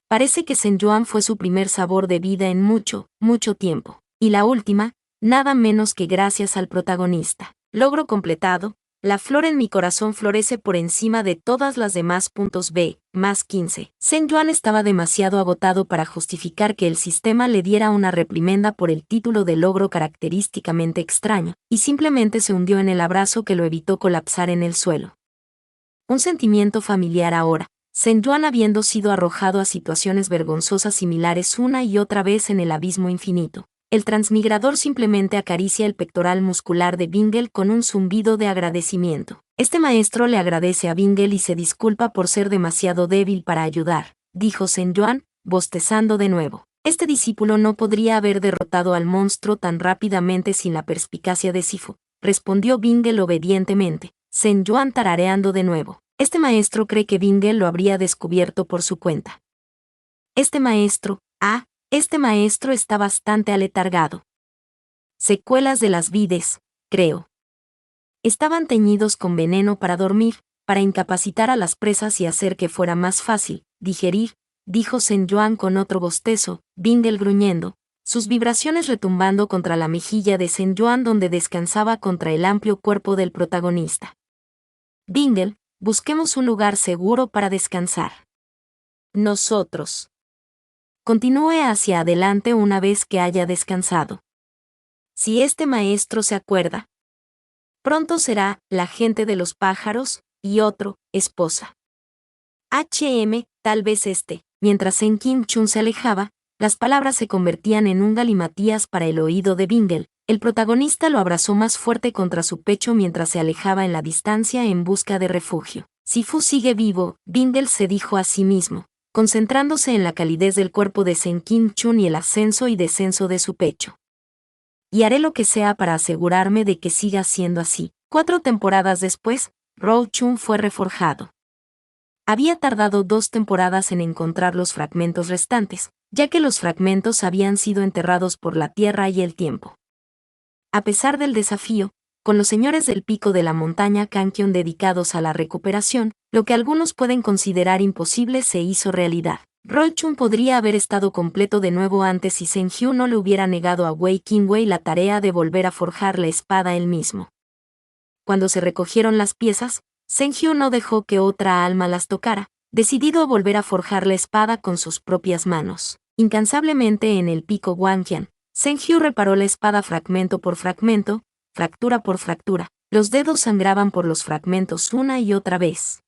Parece que San Juan fue su primer sabor de vida en mucho, mucho tiempo. Y la última, nada menos que gracias al protagonista. Logro completado. La flor en mi corazón florece por encima de todas las demás. B, más 15. San Juan estaba demasiado agotado para justificar que el sistema le diera una reprimenda por el título de logro característicamente extraño, y simplemente se hundió en el abrazo que lo evitó colapsar en el suelo. Un sentimiento familiar ahora, San Juan habiendo sido arrojado a situaciones vergonzosas similares una y otra vez en el abismo infinito. El transmigrador simplemente acaricia el pectoral muscular de Bingle con un zumbido de agradecimiento. Este maestro le agradece a Bingle y se disculpa por ser demasiado débil para ayudar, dijo San Juan, bostezando de nuevo. Este discípulo no podría haber derrotado al monstruo tan rápidamente sin la perspicacia de Sifu, respondió Bingle obedientemente, San Juan tarareando de nuevo. Este maestro cree que Bingle lo habría descubierto por su cuenta. Este maestro está bastante aletargado. Secuelas de las vides, creo. Estaban teñidos con veneno para dormir, para incapacitar a las presas y hacer que fuera más fácil digerir, dijo San Juan con otro bostezo, Bingle gruñendo, sus vibraciones retumbando contra la mejilla de San Juan donde descansaba contra el amplio cuerpo del protagonista. Bingle, busquemos un lugar seguro para descansar. Nosotros. Continúe hacia adelante una vez que haya descansado. Si este maestro se acuerda, pronto será la gente de los pájaros, y otro, esposa. Tal vez mientras Sen Kim Chun se alejaba, las palabras se convertían en un galimatías para el oído de Bingle. El protagonista lo abrazó más fuerte contra su pecho mientras se alejaba en la distancia en busca de refugio. Sifu sigue vivo, Bingle se dijo a sí mismo, concentrándose en la calidez del cuerpo de Sen Kim Chun y el ascenso y descenso de su pecho. Y haré lo que sea para asegurarme de que siga siendo así. 4 temporadas después, Ro Chun fue reforjado. Había tardado 2 temporadas en encontrar los fragmentos restantes, ya que los fragmentos habían sido enterrados por la tierra y el tiempo. A pesar del desafío, con los señores del pico de la montaña Kankion dedicados a la recuperación, lo que algunos pueden considerar imposible se hizo realidad. Roy Chun podría haber estado completo de nuevo antes si Sen Hyu no le hubiera negado a Wei Qingwei la tarea de volver a forjar la espada él mismo. Cuando se recogieron las piezas, Sen Hyu no dejó que otra alma las tocara, decidido a volver a forjar la espada con sus propias manos. Incansablemente en el pico Wanqian, Sen Hyu reparó la espada fragmento por fragmento, fractura por fractura. Los dedos sangraban por los fragmentos una y otra vez.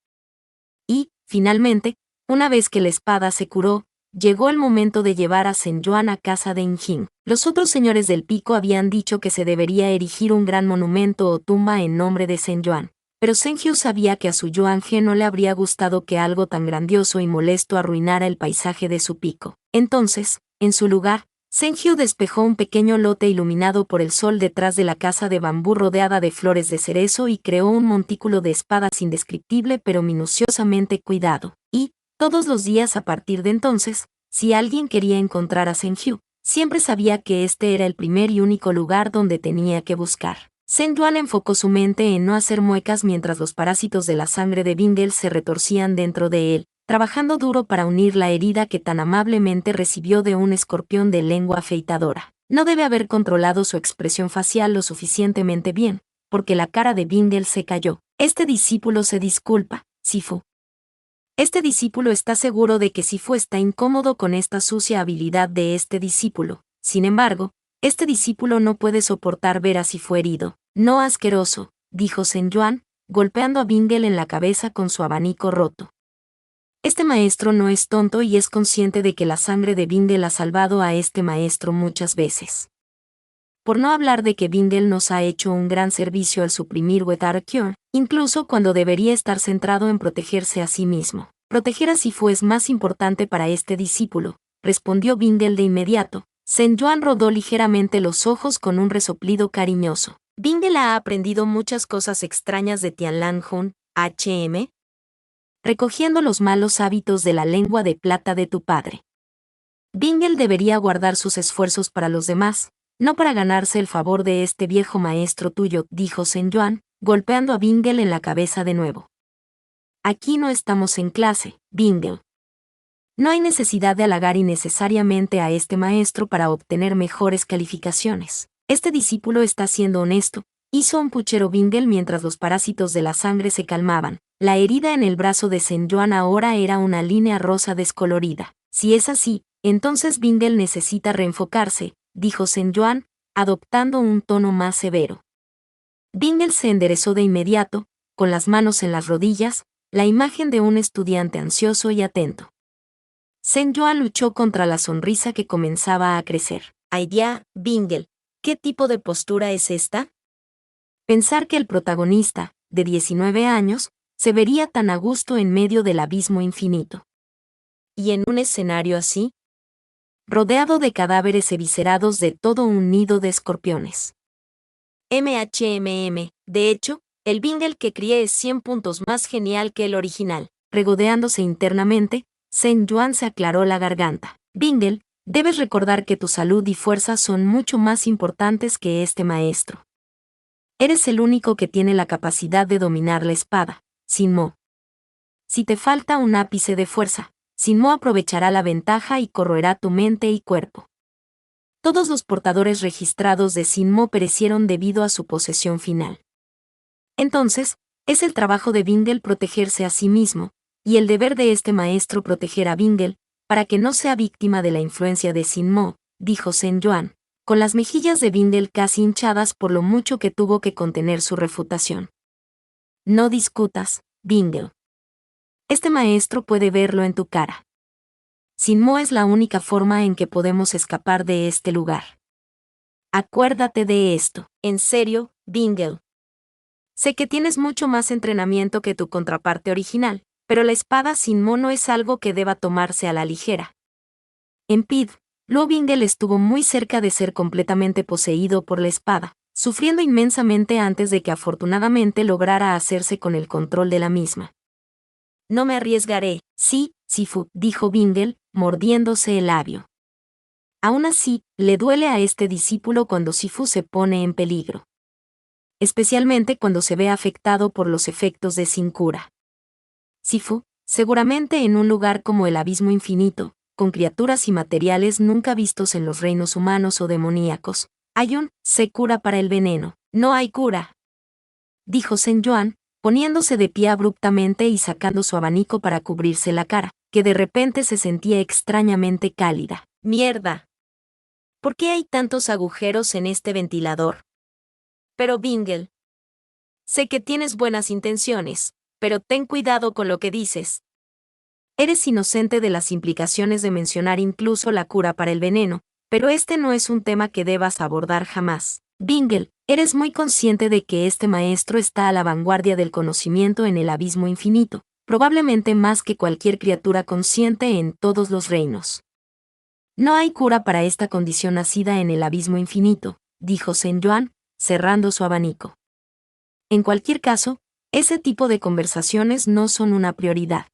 Y, finalmente, una vez que la espada se curó, llegó el momento de llevar a Sen Juan a casa de Injin. Los otros señores del pico habían dicho que se debería erigir un gran monumento o tumba en nombre de Sen Juan, pero Sen Hyu sabía que a su Yuan-Ge no le habría gustado que algo tan grandioso y molesto arruinara el paisaje de su pico. Entonces, en su lugar, Sen Hyu despejó un pequeño lote iluminado por el sol detrás de la casa de bambú rodeada de flores de cerezo y creó un montículo de espadas indescriptible pero minuciosamente cuidado. Y, todos los días a partir de entonces, si alguien quería encontrar a Sen Hyu, siempre sabía que este era el primer y único lugar donde tenía que buscar. Sen Juan enfocó su mente en no hacer muecas mientras los parásitos de la sangre de Bingle se retorcían dentro de él, trabajando duro para unir la herida que tan amablemente recibió de un escorpión de lengua afeitadora. No debe haber controlado su expresión facial lo suficientemente bien, porque la cara de Bingle se cayó. Este discípulo se disculpa, Sifu. Este discípulo está seguro de que Sifu está incómodo con esta sucia habilidad de este discípulo. Sin embargo, este discípulo no puede soportar ver a Sifu herido. No asqueroso, dijo Sen Juan, golpeando a Bingle en la cabeza con su abanico roto. Este maestro no es tonto y es consciente de que la sangre de Bingle ha salvado a este maestro muchas veces. Por no hablar de que Bingle nos ha hecho un gran servicio al suprimir Without a Cure, incluso cuando debería estar centrado en protegerse a sí mismo. Proteger a Sifu es más importante para este discípulo, respondió Bingle de inmediato. Sen Juan rodó ligeramente los ojos con un resoplido cariñoso. Bingle ha aprendido muchas cosas extrañas de Tianlan Hun, HM, recogiendo los malos hábitos de la lengua de plata de tu padre. Bingel debería guardar sus esfuerzos para los demás, no para ganarse el favor de este viejo maestro tuyo, dijo Zhen Yuan, golpeando a Bingel en la cabeza de nuevo. Aquí no estamos en clase, Bingel. No hay necesidad de halagar innecesariamente a este maestro para obtener mejores calificaciones. Este discípulo está siendo honesto, hizo un puchero Bingel mientras los parásitos de la sangre se calmaban. La herida en el brazo de Zhen Yuan ahora era una línea rosa descolorida. Si es así, entonces Bingel necesita reenfocarse, dijo Zhen Yuan, adoptando un tono más severo. Bingel se enderezó de inmediato, con las manos en las rodillas, la imagen de un estudiante ansioso y atento. Zhen Yuan luchó contra la sonrisa que comenzaba a crecer. ¡Ay ya, Bingel! ¿Qué tipo de postura es esta? Pensar que el protagonista, de 19 años, se vería tan a gusto en medio del abismo infinito. ¿Y en un escenario así? Rodeado de cadáveres eviscerados de todo un nido de escorpiones. De hecho, el Bingel que crié es 100 puntos más genial que el original. Regodeándose internamente, Zhen Yuan se aclaró la garganta. Bingel, debes recordar que tu salud y fuerza son mucho más importantes que este maestro. Eres el único que tiene la capacidad de dominar la espada, Sin Mo. Si te falta un ápice de fuerza, Sin Mo aprovechará la ventaja y corroerá tu mente y cuerpo. Todos los portadores registrados de Sin Mo perecieron debido a su posesión final. Entonces, es el trabajo de Bingel protegerse a sí mismo, y el deber de este maestro proteger a Bingel, para que no sea víctima de la influencia de Sin Mo, dijo Zhen Yuan, con las mejillas de Bingel casi hinchadas por lo mucho que tuvo que contener su refutación. No discutas, Bingel. Este maestro puede verlo en tu cara. Sin Mo es la única forma en que podemos escapar de este lugar. Acuérdate de esto. En serio, Bingel. Sé que tienes mucho más entrenamiento que tu contraparte original, pero la espada Sin Mo no es algo que deba tomarse a la ligera. En Pid, Luo Bingel estuvo muy cerca de ser completamente poseído por la espada, sufriendo inmensamente antes de que afortunadamente lograra hacerse con el control de la misma. No me arriesgaré, sí, Sifu, dijo Bingel, mordiéndose el labio. Aún así, le duele a este discípulo cuando Sifu se pone en peligro. Especialmente cuando se ve afectado por los efectos de Sin Cura. Sifu, seguramente en un lugar como el abismo infinito, con criaturas y materiales nunca vistos en los reinos humanos o demoníacos, hay un se cura para el veneno. No hay cura, dijo Zhen Yuan, poniéndose de pie abruptamente y sacando su abanico para cubrirse la cara, que de repente se sentía extrañamente cálida. ¡Mierda! ¿Por qué hay tantos agujeros en este ventilador? Pero Bingel, sé que tienes buenas intenciones, pero ten cuidado con lo que dices. Eres inocente de las implicaciones de mencionar incluso la cura para el veneno, pero este no es un tema que debas abordar jamás. Bingel, eres muy consciente de que este maestro está a la vanguardia del conocimiento en el abismo infinito, probablemente más que cualquier criatura consciente en todos los reinos. No hay cura para esta condición nacida en el abismo infinito, dijo Zhen Yuan, cerrando su abanico. En cualquier caso, ese tipo de conversaciones no son una prioridad.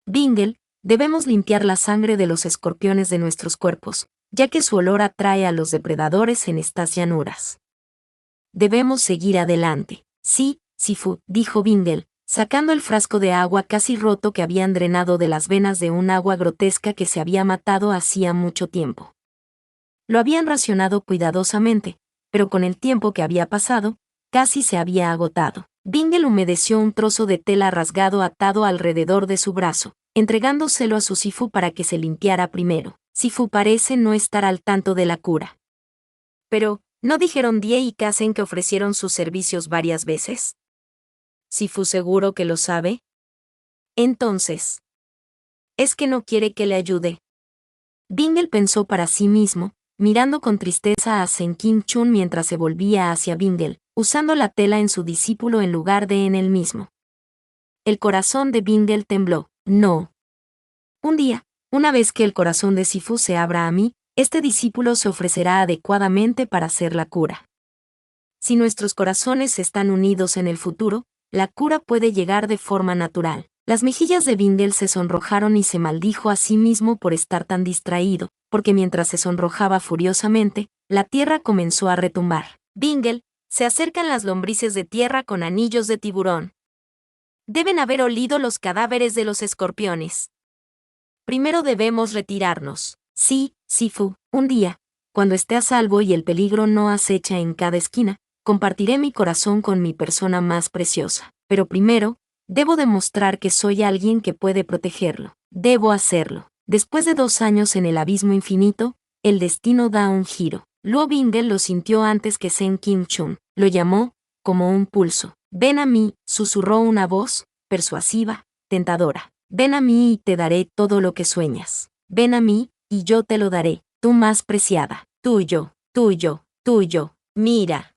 Bingel, debemos limpiar la sangre de los escorpiones de nuestros cuerpos, ya que su olor atrae a los depredadores en estas llanuras. Debemos seguir adelante. Sí, Sifu, dijo Bingel, sacando el frasco de agua casi roto que habían drenado de las venas de un agua grotesca que se había matado hacía mucho tiempo. Lo habían racionado cuidadosamente, pero con el tiempo que había pasado, casi se había agotado. Bingel humedeció un trozo de tela rasgado atado alrededor de su brazo, entregándoselo a su Sifu para que se limpiara primero. Sifu parece no estar al tanto de la cura. Pero, ¿no dijeron Die y Kazen que ofrecieron sus servicios varias veces? ¿Sifu seguro que lo sabe? Entonces, ¿es que no quiere que le ayude? Bingel pensó para sí mismo, mirando con tristeza a Zhen Qingchun mientras se volvía hacia Bingel, usando la tela en su discípulo en lugar de en él mismo. El corazón de Bingel tembló. No. Un día, una vez que el corazón de Sifu se abra a mí, este discípulo se ofrecerá adecuadamente para hacer la cura. Si nuestros corazones están unidos en el futuro, la cura puede llegar de forma natural. Las mejillas de Bingle se sonrojaron y se maldijo a sí mismo por estar tan distraído, porque mientras se sonrojaba furiosamente, la tierra comenzó a retumbar. Bingle, se acercan las lombrices de tierra con anillos de tiburón. Deben haber olido los cadáveres de los escorpiones. Primero debemos retirarnos. Sí, Sifu, un día, cuando esté a salvo y el peligro no acecha en cada esquina, compartiré mi corazón con mi persona más preciosa. Pero primero, debo demostrar que soy alguien que puede protegerlo. Debo hacerlo. Después de 2 años en el abismo infinito, el destino da un giro. Luo Bingle lo sintió antes que Sen Kim Chun. Lo llamó, como un pulso. Ven a mí, susurró una voz, persuasiva, tentadora. Ven a mí y te daré todo lo que sueñas. Ven a mí, y yo te lo daré, tú más preciada. Tuyo, tuyo, tuyo. Mira.